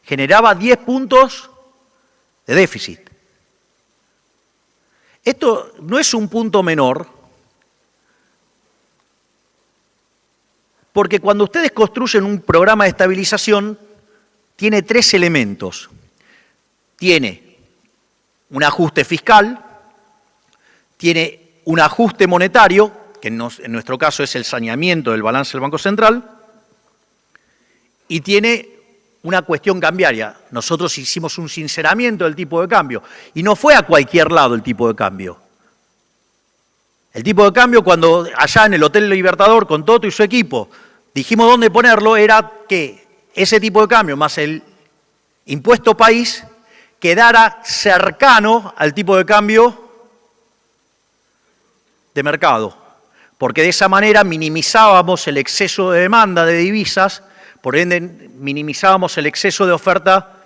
generaba 10 puntos de déficit. Esto no es un punto menor, porque cuando ustedes construyen un programa de estabilización, tiene 3 elementos. Tiene un ajuste fiscal, tiene un ajuste monetario, que en nuestro caso es el saneamiento del balance del Banco Central, y tiene una cuestión cambiaria. Nosotros hicimos un sinceramiento del tipo de cambio, y no fue a cualquier lado el tipo de cambio. El tipo de cambio, cuando allá en el Hotel Libertador, con Toto y su equipo, dijimos dónde ponerlo, era que ese tipo de cambio más el impuesto país quedara cercano al tipo de cambio de mercado, porque de esa manera minimizábamos el exceso de demanda de divisas, por ende minimizábamos el exceso de oferta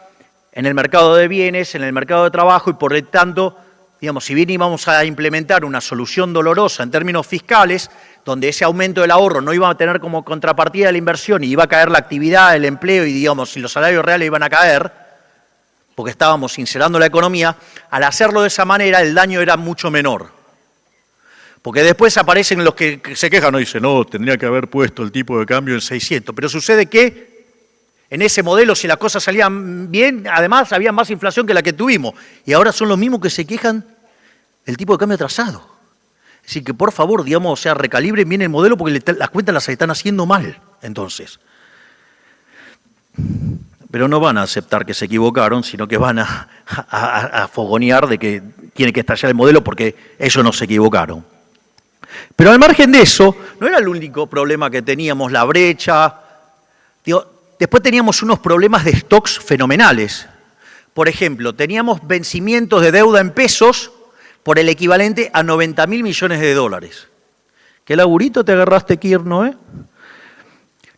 en el mercado de bienes, en el mercado de trabajo y por lo tanto, digamos, si bien íbamos a implementar una solución dolorosa en términos fiscales, donde ese aumento del ahorro no iba a tener como contrapartida la inversión y iba a caer la actividad, el empleo y, digamos, si los salarios reales iban a caer, porque estábamos sincerando la economía, al hacerlo de esa manera el daño era mucho menor. Porque después aparecen los que se quejan y dicen, no, tendría que haber puesto el tipo de cambio en 600. Pero sucede que en ese modelo, si las cosas salían bien, además había más inflación que la que tuvimos. Y ahora son los mismos que se quejan del tipo de cambio atrasado. Es decir, que por favor, digamos, o sea, recalibren bien el modelo porque las cuentas las están haciendo mal, entonces. Pero no van a aceptar que se equivocaron, sino que van a fogonear de que tiene que estallar el modelo porque ellos no se equivocaron. Pero al margen de eso, no era el único problema que teníamos, la brecha, Después teníamos unos problemas de stocks fenomenales. Por ejemplo, teníamos vencimientos de deuda en pesos por el equivalente a 90.000 millones de dólares. ¿Qué laburito te agarraste, Kirno, eh?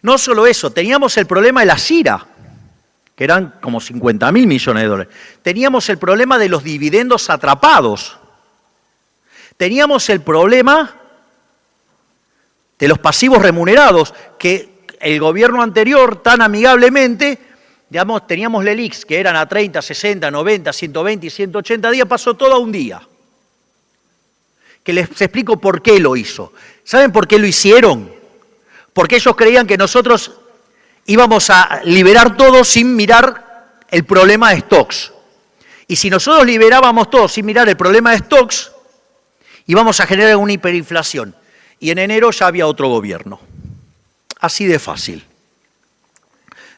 No solo eso, teníamos el problema de la CIRA, que eran como 50.000 millones de dólares. Teníamos el problema de los dividendos atrapados. Teníamos el problema de los pasivos remunerados, que el gobierno anterior tan amigablemente, digamos, teníamos LELIQs que eran a 30, 60, 90, 120 y 180 días, pasó todo a un día. Que les explico por qué lo hizo. ¿Saben por qué lo hicieron? Porque ellos creían que nosotros íbamos a liberar todo sin mirar el problema de stocks. Y si nosotros liberábamos todo sin mirar el problema de stocks, íbamos a generar una hiperinflación. Y en enero ya había otro gobierno. Así de fácil.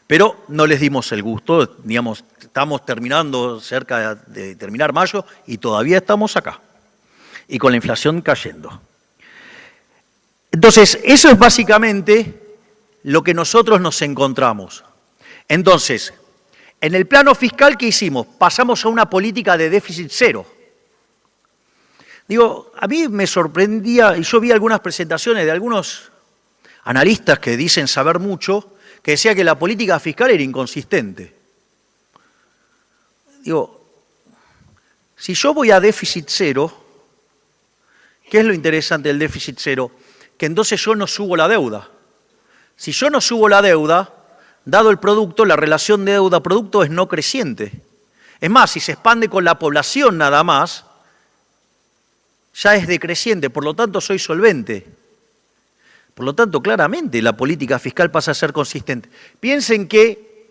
Pero no les dimos el gusto, digamos, estamos terminando cerca de terminar mayo y todavía estamos acá. Y con la inflación cayendo. Entonces, eso es básicamente lo que nosotros nos encontramos. Entonces, en el plano fiscal, ¿qué hicimos? Pasamos a una política de déficit cero. Digo, a mí me sorprendía, y yo vi algunas presentaciones de algunos analistas que dicen saber mucho, que decía que la política fiscal era inconsistente. Digo, si yo voy a déficit cero, ¿qué es lo interesante del déficit cero? Que entonces yo no subo la deuda. Si yo no subo la deuda, dado el producto, la relación de deuda-producto es no creciente. Es más, si se expande con la población nada más, ya es decreciente, por lo tanto soy solvente. Por lo tanto, claramente la política fiscal pasa a ser consistente. Piensen que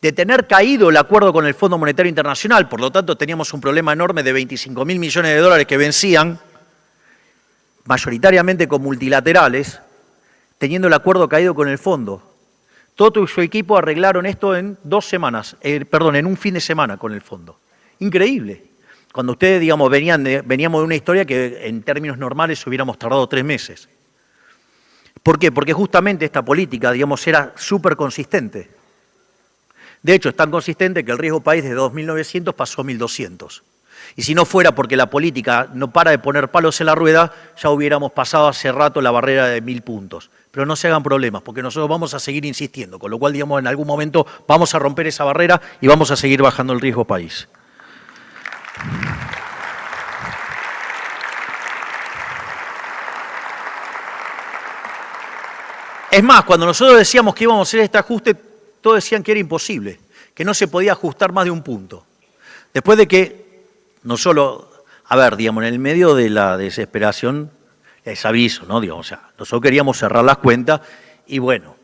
de tener caído el acuerdo con el Fondo Monetario Internacional, por lo tanto teníamos un problema enorme de 25.000 millones de dólares que vencían, mayoritariamente con multilaterales, teniendo el acuerdo caído con el fondo. Toto y su equipo arreglaron esto en 2 semanas, en un fin de semana con el fondo. Increíble. Cuando ustedes, digamos, veníamos de una historia que en términos normales hubiéramos tardado 3 meses. ¿Por qué? Porque justamente esta política, digamos, era súper consistente. De hecho, es tan consistente que el riesgo país de 2.900 pasó a 1.200. Y si no fuera porque la política no para de poner palos en la rueda, ya hubiéramos pasado hace rato la barrera de 1.000 puntos. Pero no se hagan problemas, porque nosotros vamos a seguir insistiendo, con lo cual, digamos, en algún momento vamos a romper esa barrera y vamos a seguir bajando el riesgo país. Es más, cuando nosotros decíamos que íbamos a hacer este ajuste, todos decían que era imposible, que no se podía ajustar más de un punto. Después de que, no solo, digamos, en el medio de la desesperación, les aviso, ¿no? Digamos, o sea, nosotros queríamos cerrar las cuentas y bueno,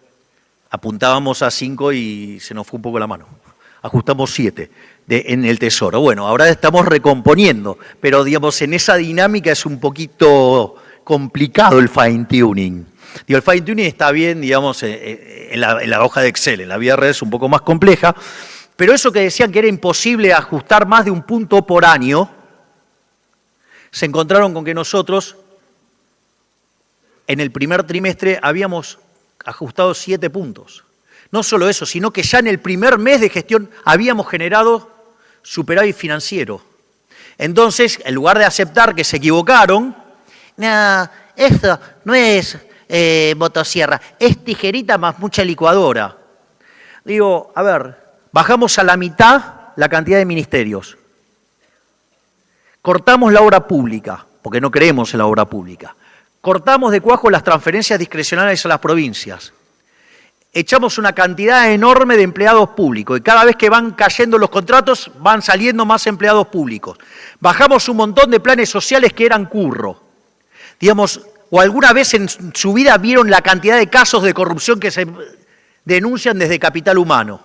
apuntábamos a 5 y se nos fue un poco la mano. Ajustamos 7 en el Tesoro. Bueno, ahora estamos recomponiendo, pero digamos, en esa dinámica es un poquito complicado el fine tuning. Digo, el fine tuning está bien, digamos, en la hoja de Excel, en la vida real es un poco más compleja, pero eso que decían que era imposible ajustar más de un punto por año, se encontraron con que nosotros en el primer trimestre habíamos ajustado 7 puntos. No solo eso, sino que ya en el primer mes de gestión habíamos generado superávit financiero. Entonces, en lugar de aceptar que se equivocaron, no, esto no es motosierra, es tijerita más mucha licuadora. Digo, a ver, bajamos a la mitad la cantidad de ministerios. Cortamos la obra pública, porque no creemos en la obra pública. Cortamos de cuajo las transferencias discrecionales a las provincias. Echamos una cantidad enorme de empleados públicos y cada vez que van cayendo los contratos van saliendo más empleados públicos. Bajamos un montón de planes sociales que eran curro. Digamos, o alguna vez en su vida vieron la cantidad de casos de corrupción que se denuncian desde Capital Humano.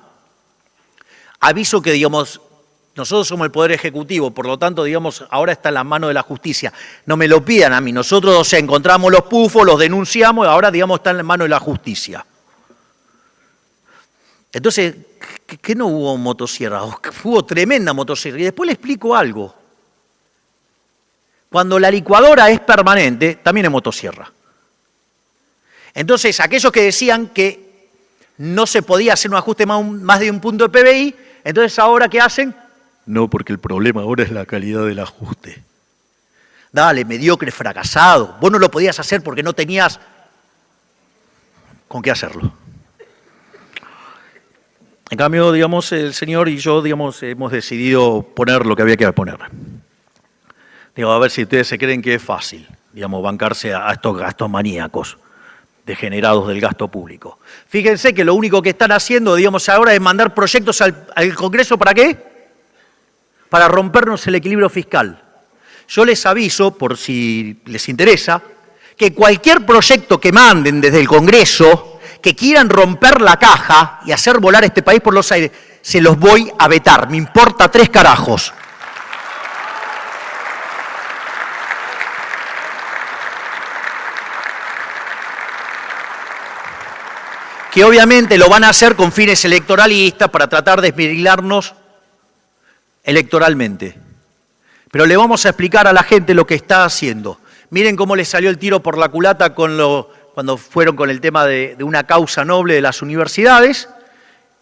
Aviso que, digamos, nosotros somos el Poder Ejecutivo, por lo tanto, digamos, ahora está en la mano de la justicia. No me lo pidan a mí, nosotros, o sea, encontramos los pufos, los denunciamos y ahora, digamos, está en la mano de la justicia. Entonces, ¿qué no hubo motosierra? Hubo tremenda motosierra. Y después le explico algo. Cuando la licuadora es permanente, también es motosierra. Entonces, aquellos que decían que no se podía hacer un ajuste más de un punto de PBI, entonces ahora ¿qué hacen? No, porque el problema ahora es la calidad del ajuste. Dale, mediocre, fracasado. Vos no lo podías hacer porque no tenías con qué hacerlo. En cambio, digamos, el señor y yo, digamos, hemos decidido poner lo que había que poner. Digo, a ver si ustedes se creen que es fácil, digamos, bancarse a estos gastos maníacos degenerados del gasto público. Fíjense que lo único que están haciendo, digamos, ahora es mandar proyectos al Congreso, ¿para qué? Para rompernos el equilibrio fiscal. Yo les aviso, por si les interesa, que cualquier proyecto que manden desde el Congreso, que quieran romper la caja y hacer volar este país por los aires, se los voy a vetar. Me importa 3 carajos. Que obviamente lo van a hacer con fines electoralistas para tratar de esmerilarnos electoralmente. Pero le vamos a explicar a la gente lo que está haciendo. Miren cómo le salió el tiro por la culata cuando fueron con el tema de una causa noble de las universidades,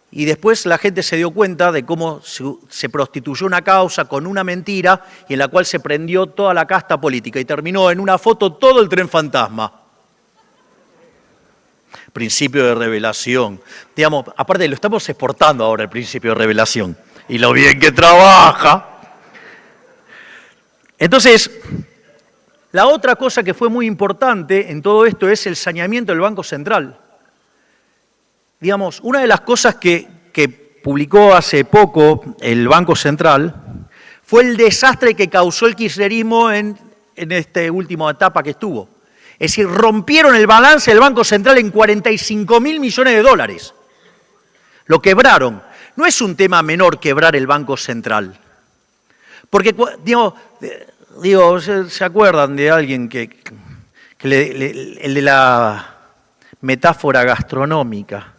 y después la gente se dio cuenta de cómo se prostituyó una causa con una mentira y en la cual se prendió toda la casta política y terminó en una foto todo el tren fantasma. Principio de revelación. Digamos, aparte lo estamos exportando ahora el principio de revelación. Y lo bien que trabaja. Entonces, la otra cosa que fue muy importante en todo esto es el saneamiento del Banco Central. Digamos, una de las cosas que publicó hace poco el Banco Central fue el desastre que causó el kirchnerismo en esta última etapa que estuvo. Es decir, rompieron el balance del Banco Central en 45.000 millones de dólares. Lo quebraron. No es un tema menor quebrar el Banco Central. Porque, digo, ¿se acuerdan de alguien el de la metáfora gastronómica?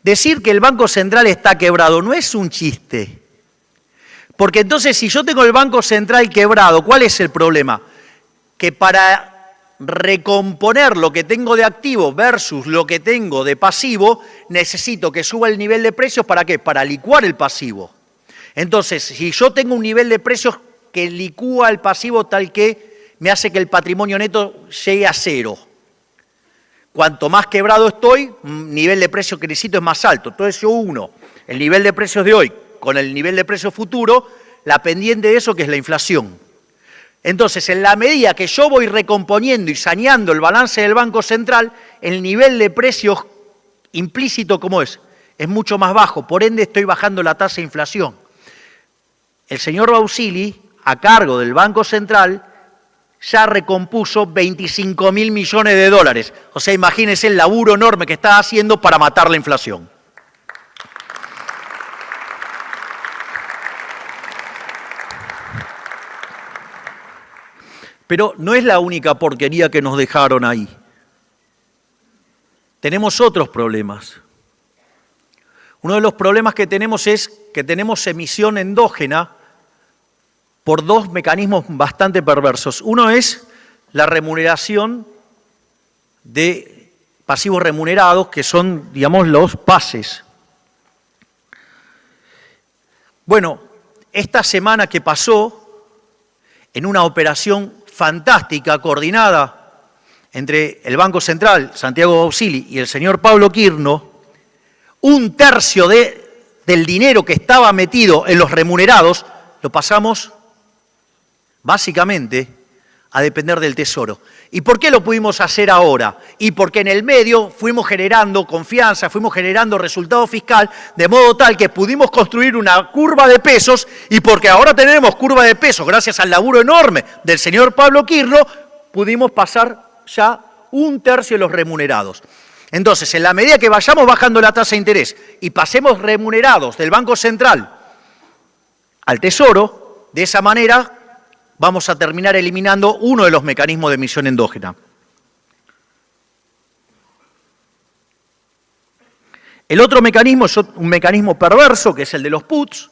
Decir que el Banco Central está quebrado no es un chiste. Porque entonces, si yo tengo el Banco Central quebrado, ¿cuál es el problema? Que para recomponer lo que tengo de activo versus lo que tengo de pasivo, necesito que suba el nivel de precios, ¿para qué? Para licuar el pasivo. Entonces, si yo tengo un nivel de precios que licúa el pasivo tal que me hace que el patrimonio neto llegue a 0, cuanto más quebrado estoy, nivel de precios que necesito es más alto. Entonces yo uno el nivel de precios de hoy con el nivel de precios futuro, la pendiente de eso que es la inflación. Entonces, en la medida que yo voy recomponiendo y saneando el balance del Banco Central, el nivel de precios implícito, ¿cómo es? Es mucho más bajo, por ende estoy bajando la tasa de inflación. El señor Bausili, a cargo del Banco Central, ya recompuso 25.000 millones de dólares. O sea, imagínense el laburo enorme que está haciendo para matar la inflación. Pero no es la única porquería que nos dejaron ahí. Tenemos otros problemas. Uno de los problemas que tenemos es que tenemos emisión endógena por 2 mecanismos bastante perversos. Uno es la remuneración de pasivos remunerados, que son, digamos, los PASES. Bueno, esta semana que pasó, en una operación fantástica, coordinada entre el Banco Central, Santiago Bausili, y el señor Pablo Quirno, 1/3 del dinero que estaba metido en los remunerados lo pasamos básicamente a depender del Tesoro. ¿Y por qué lo pudimos hacer ahora? Y porque en el medio fuimos generando confianza, fuimos generando resultado fiscal, de modo tal que pudimos construir una curva de pesos, y porque ahora tenemos curva de pesos, gracias al laburo enorme del señor Pablo Quirno, pudimos pasar ya 1/3 de los remunerados. Entonces, en la medida que vayamos bajando la tasa de interés y pasemos remunerados del Banco Central al Tesoro, de esa manera vamos a terminar eliminando uno de los mecanismos de emisión endógena. El otro mecanismo es un mecanismo perverso, que es el de los puts,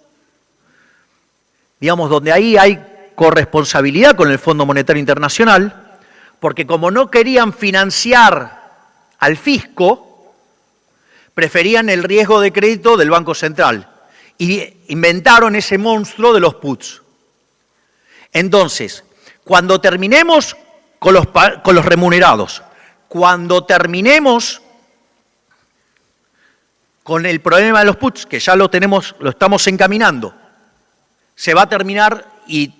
digamos, donde ahí hay corresponsabilidad con el Fondo Monetario Internacional, porque como no querían financiar al fisco, preferían el riesgo de crédito del Banco Central y inventaron ese monstruo de los puts. Entonces, cuando terminemos con los remunerados, cuando terminemos con el problema de los puts, que ya lo estamos encaminando, se va a terminar y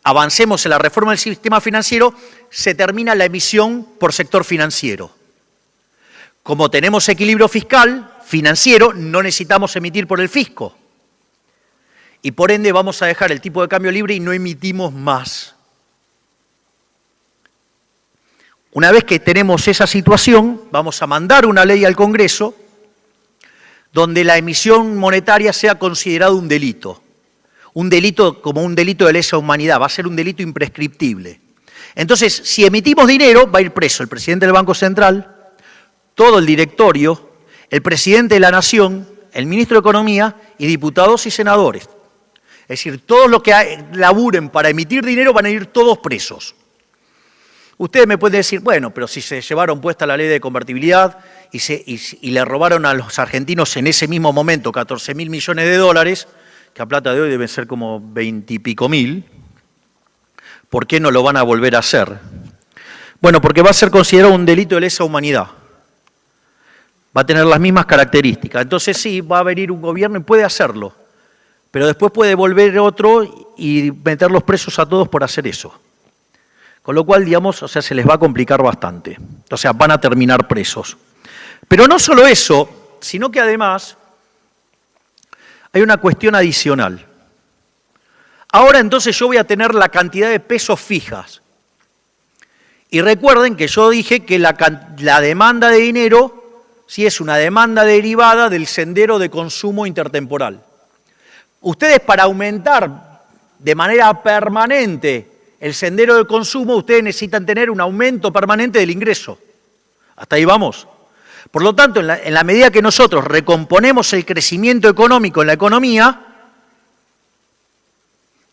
avancemos en la reforma del sistema financiero, se termina la emisión por sector financiero. Como tenemos equilibrio fiscal, financiero, no necesitamos emitir por el fisco. Y por ende vamos a dejar el tipo de cambio libre y no emitimos más. Una vez que tenemos esa situación, vamos a mandar una ley al Congreso donde la emisión monetaria sea considerado un delito como un delito de lesa humanidad, va a ser un delito imprescriptible. Entonces, si emitimos dinero, va a ir preso el presidente del Banco Central, todo el directorio, el presidente de la Nación, el ministro de Economía y diputados y senadores. Es decir, todos los que laburen para emitir dinero van a ir todos presos. Ustedes me pueden decir, bueno, pero si se llevaron puesta la ley de convertibilidad y le robaron a los argentinos en ese mismo momento 14.000 millones de dólares, que a plata de hoy deben ser como 20 y pico mil, ¿por qué no lo van a volver a hacer? Bueno, porque va a ser considerado un delito de lesa humanidad. Va a tener las mismas características. Entonces sí, va a venir un gobierno y puede hacerlo, pero después puede volver otro y meterlos presos a todos por hacer eso. Con lo cual, digamos, o sea, se les va a complicar bastante. O sea, van a terminar presos. Pero no solo eso, sino que además hay una cuestión adicional. Ahora entonces yo voy a tener la cantidad de pesos fijas. Y recuerden que yo dije que la demanda de dinero sí es una demanda derivada del sendero de consumo intertemporal. Ustedes, para aumentar de manera permanente el sendero de consumo, ustedes necesitan tener un aumento permanente del ingreso. ¿Hasta ahí vamos? Por lo tanto, en la medida que nosotros recomponemos el crecimiento económico en la economía,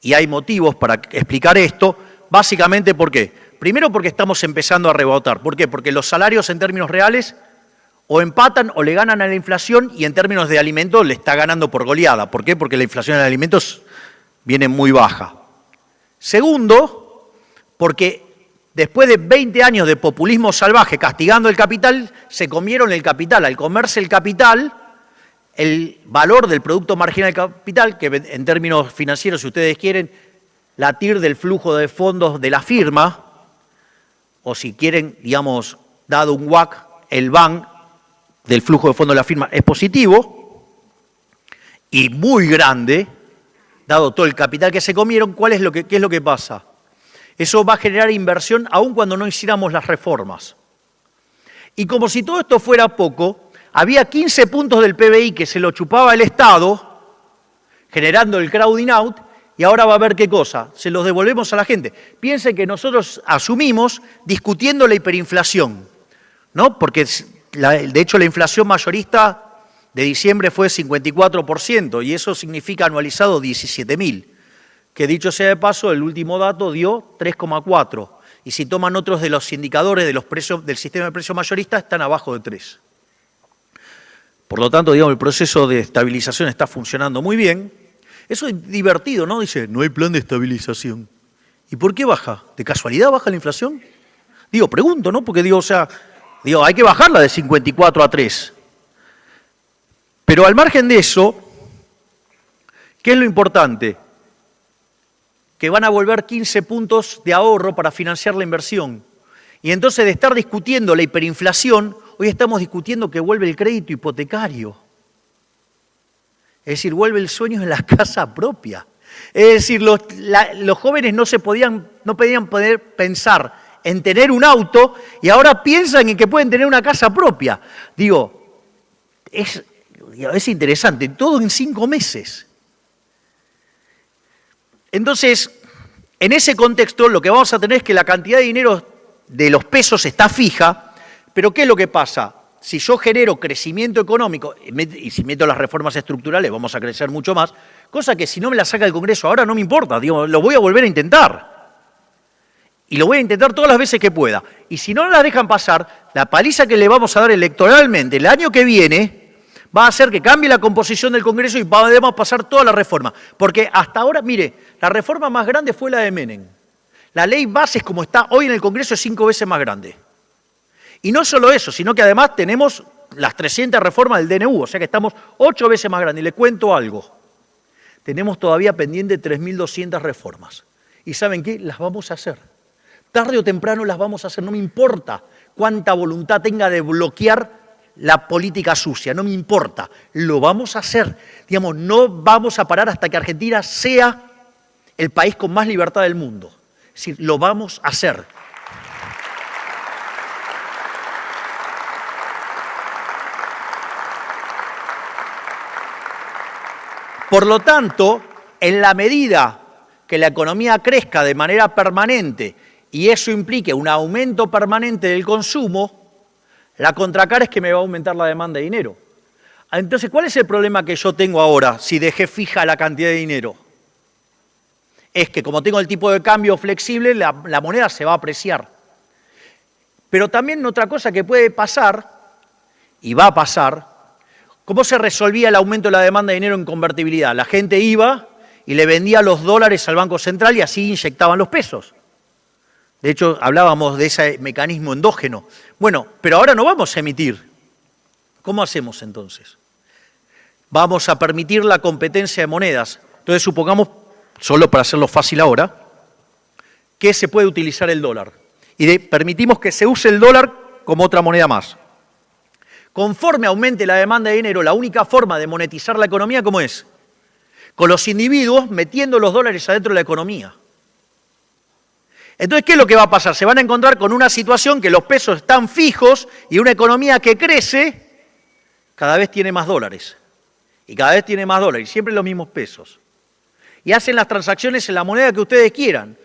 y hay motivos para explicar esto, básicamente ¿por qué? Primero porque estamos empezando a rebotar. ¿Por qué? Porque los salarios en términos reales o empatan o le ganan a la inflación y en términos de alimentos le está ganando por goleada. ¿Por qué? Porque la inflación en alimentos viene muy baja. Segundo, porque después de 20 años de populismo salvaje castigando el capital, se comieron el capital. Al comerse el capital, el valor del producto marginal del capital, que en términos financieros, si ustedes quieren, la TIR del flujo de fondos de la firma, o si quieren, digamos, dado un WACC, el BAN del flujo de fondos de la firma es positivo y muy grande, dado todo el capital que se comieron. ¿Qué es lo que pasa? Eso va a generar inversión aun cuando no hiciéramos las reformas. Y como si todo esto fuera poco, había 15 puntos del PBI que se lo chupaba el Estado, generando el crowding out, y ahora va a haber ¿qué cosa? Se los devolvemos a la gente. Piensen que nosotros asumimos discutiendo la hiperinflación, ¿no? Porque de hecho la inflación mayorista de diciembre fue 54%, y eso significa anualizado 17.000. Que dicho sea de paso, el último dato dio 3,4. Y si toman otros de los indicadores de los precios del sistema de precios mayoristas, están abajo de 3. Por lo tanto, digamos, el proceso de estabilización está funcionando muy bien. Eso es divertido, ¿no? Dice, no hay plan de estabilización. ¿Y por qué baja? ¿De casualidad baja la inflación? Pregunto, ¿no? Porque hay que bajarla de 54 a 3. Pero al margen de eso, ¿qué es lo importante? Que van a volver 15 puntos de ahorro para financiar la inversión. Y entonces, de estar discutiendo la hiperinflación, hoy estamos discutiendo que vuelve el crédito hipotecario. Es decir, vuelve el sueño de la casa propia. Es decir, los jóvenes no podían poder pensar en tener un auto y ahora piensan en que pueden tener una casa propia. Es interesante, todo en 5 meses. Entonces, en ese contexto, lo que vamos a tener es que la cantidad de dinero de los pesos está fija, pero ¿qué es lo que pasa? Si yo genero crecimiento económico, y si meto las reformas estructurales, vamos a crecer mucho más, cosa que si no me la saca el Congreso ahora no me importa, lo voy a volver a intentar. Y lo voy a intentar todas las veces que pueda. Y si no la dejan pasar, la paliza que le vamos a dar electoralmente el año que viene Va a hacer que cambie la composición del Congreso y podemos pasar toda la reforma. Porque hasta ahora, mire, la reforma más grande fue la de Menem. La ley bases como está hoy en el Congreso es 5 veces más grande. Y no solo eso, sino que además tenemos las 300 reformas del DNU, o sea que estamos 8 veces más grandes. Y le cuento algo, tenemos todavía pendiente 3.200 reformas. ¿Y saben qué? Las vamos a hacer. Tarde o temprano las vamos a hacer, no me importa cuánta voluntad tenga de bloquear la política sucia, no me importa, lo vamos a hacer. Digamos, no vamos a parar hasta que Argentina sea el país con más libertad del mundo. Es decir, lo vamos a hacer. Por lo tanto, en la medida que la economía crezca de manera permanente y eso implique un aumento permanente del consumo, la contracara es que me va a aumentar la demanda de dinero. Entonces, ¿cuál es el problema que yo tengo ahora si dejé fija la cantidad de dinero? Es que como tengo el tipo de cambio flexible, la moneda se va a apreciar. Pero también otra cosa que puede pasar, y va a pasar, ¿cómo se resolvía el aumento de la demanda de dinero en convertibilidad? La gente iba y le vendía los dólares al Banco Central y así inyectaban los pesos. De hecho, hablábamos de ese mecanismo endógeno. Bueno, pero ahora no vamos a emitir. ¿Cómo hacemos entonces? Vamos a permitir la competencia de monedas. Entonces, supongamos, solo para hacerlo fácil ahora, que se puede utilizar el dólar. Y permitimos que se use el dólar como otra moneda más. Conforme aumente la demanda de dinero, la única forma de monetizar la economía, ¿cómo es? Con los individuos metiendo los dólares adentro de la economía. Entonces, ¿qué es lo que va a pasar? Se van a encontrar con una situación que los pesos están fijos y una economía que crece cada vez tiene más dólares. Y cada vez tiene más dólares, siempre los mismos pesos. Y hacen las transacciones en la moneda que ustedes quieran.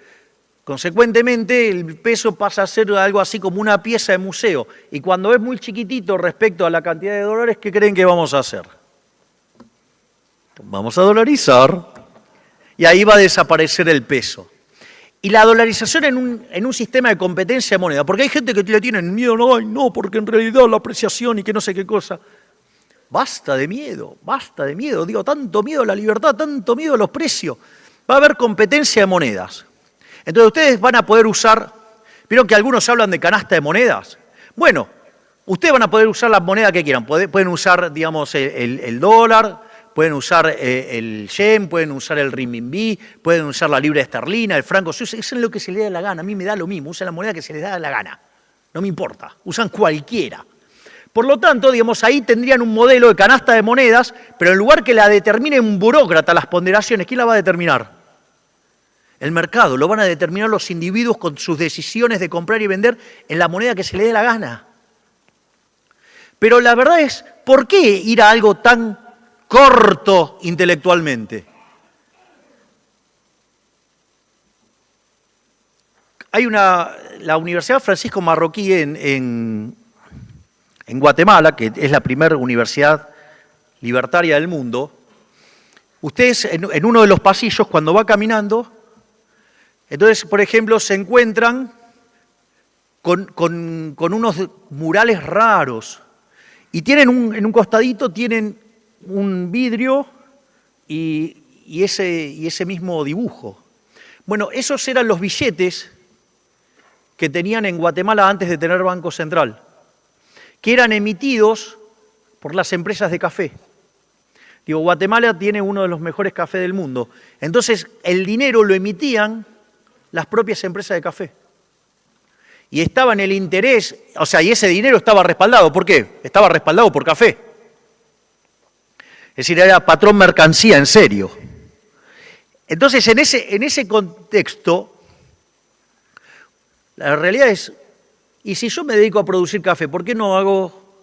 Consecuentemente, el peso pasa a ser algo así como una pieza de museo. Y cuando es muy chiquitito respecto a la cantidad de dólares, ¿qué creen que vamos a hacer? Vamos a dolarizar. Y ahí va a desaparecer el peso. Y la dolarización en un sistema de competencia de moneda, porque hay gente que le tienen miedo, no, porque en realidad la apreciación y que no sé qué cosa. Basta de miedo, digo, tanto miedo a la libertad, tanto miedo a los precios. Va a haber competencia de monedas. Entonces ustedes van a poder usar, ¿vieron que algunos hablan de canasta de monedas? Bueno, ustedes van a poder usar las monedas que quieran, pueden usar, digamos, el dólar, pueden usar el yen, pueden usar el renminbi, pueden usar la libra esterlina, el franco suizo, eso es lo que se les da la gana, a mí me da lo mismo, usan la moneda que se les da la gana, no me importa, usan cualquiera. Por lo tanto, digamos, ahí tendrían un modelo de canasta de monedas, pero en lugar que la determine un burócrata las ponderaciones, ¿quién la va a determinar? El mercado, lo van a determinar los individuos con sus decisiones de comprar y vender en la moneda que se les dé la gana. Pero la verdad es, ¿por qué ir a algo tan corto intelectualmente? Hay la Universidad Francisco Marroquí en Guatemala, que es la primera universidad libertaria del mundo. Ustedes en uno de los pasillos, cuando va caminando, entonces, por ejemplo, se encuentran con unos murales raros y tienen en un costadito tienen un vidrio y ese mismo dibujo. Bueno, esos eran los billetes que tenían en Guatemala antes de tener Banco Central, que eran emitidos por las empresas de café. Digo, Guatemala tiene uno de los mejores cafés del mundo. Entonces, el dinero lo emitían las propias empresas de café. Y estaba en el interés, o sea, y ese dinero estaba respaldado. ¿Por qué? Estaba respaldado por café. Es decir, era patrón mercancía, en serio. Entonces, en ese contexto, la realidad es, ¿y si yo me dedico a producir café, por qué no hago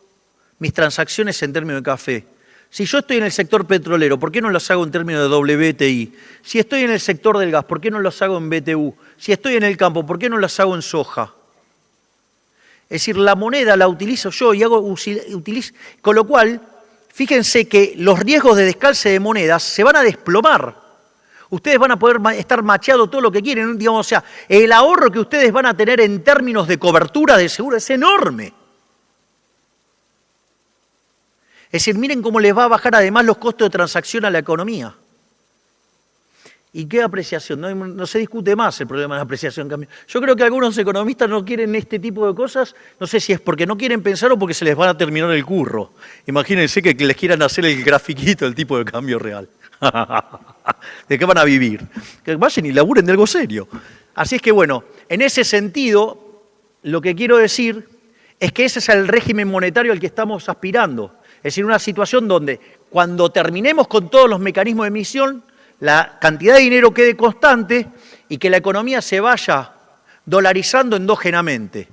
mis transacciones en términos de café? Si yo estoy en el sector petrolero, ¿por qué no las hago en términos de WTI? Si estoy en el sector del gas, ¿por qué no las hago en BTU? Si estoy en el campo, ¿por qué no las hago en soja? Es decir, la moneda la utilizo yo y utilizo, con lo cual, fíjense que los riesgos de descalce de monedas se van a desplomar. Ustedes van a poder estar macheando todo lo que quieren, digamos, o sea, el ahorro que ustedes van a tener en términos de cobertura de seguro es enorme. Es decir, miren cómo les va a bajar además los costos de transacción a la economía. ¿Y qué apreciación? No se discute más el problema de la apreciación. Yo creo que algunos economistas no quieren este tipo de cosas, no sé si es porque no quieren pensar o porque se les van a terminar el curro. Imagínense que les quieran hacer el grafiquito del tipo de cambio real. ¿De qué van a vivir? Que vayan y laburen de algo serio. Así es que bueno, en ese sentido, lo que quiero decir es que ese es el régimen monetario al que estamos aspirando. Es decir, una situación donde cuando terminemos con todos los mecanismos de emisión, la cantidad de dinero quede constante y que la economía se vaya dolarizando endógenamente.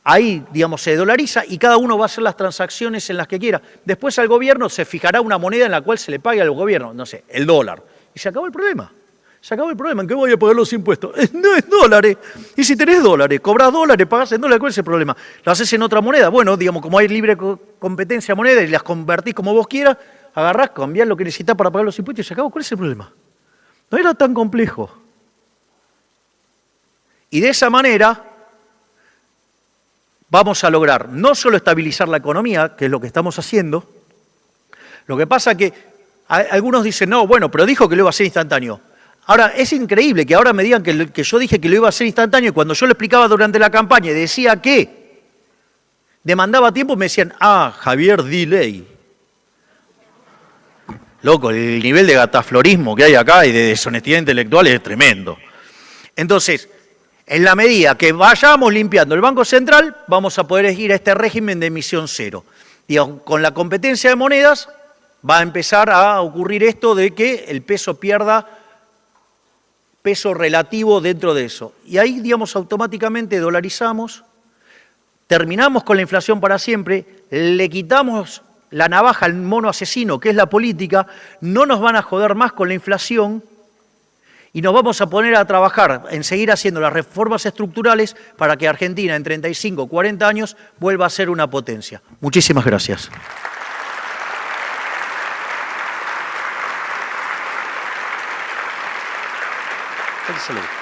Ahí, digamos, se dolariza y cada uno va a hacer las transacciones en las que quiera. Después al gobierno se fijará una moneda en la cual se le pague al gobierno, no sé, el dólar. Y se acabó el problema. Se acabó el problema. ¿En qué voy a pagar los impuestos? No es dólares. Y si tenés dólares, cobrás dólares, pagás en dólares, ¿cuál es el problema? ¿Lo haces en otra moneda? Bueno, digamos, como hay libre competencia de moneda y las convertís como vos quieras, agarrás, cambiás lo que necesitas para pagar los impuestos y se acabó. ¿Cuál es el problema? No era tan complejo. Y de esa manera vamos a lograr no solo estabilizar la economía, que es lo que estamos haciendo. Lo que pasa que algunos dicen, no, bueno, pero dijo que lo iba a hacer instantáneo. Ahora, es increíble que ahora me digan que yo dije que lo iba a hacer instantáneo y cuando yo lo explicaba durante la campaña y decía que demandaba tiempo, me decían, Javier, delay. Loco, el nivel de gataflorismo que hay acá y de deshonestidad intelectual es tremendo. Entonces, en la medida que vayamos limpiando el Banco Central, vamos a poder ir a este régimen de emisión cero. Digamos, con la competencia de monedas va a empezar a ocurrir esto de que el peso pierda peso relativo dentro de eso. Y ahí, digamos, automáticamente dolarizamos, terminamos con la inflación para siempre, le quitamos la navaja al mono asesino, que es la política, no nos van a joder más con la inflación y nos vamos a poner a trabajar en seguir haciendo las reformas estructurales para que Argentina en 35 o 40 años vuelva a ser una potencia. Muchísimas gracias. Saludos.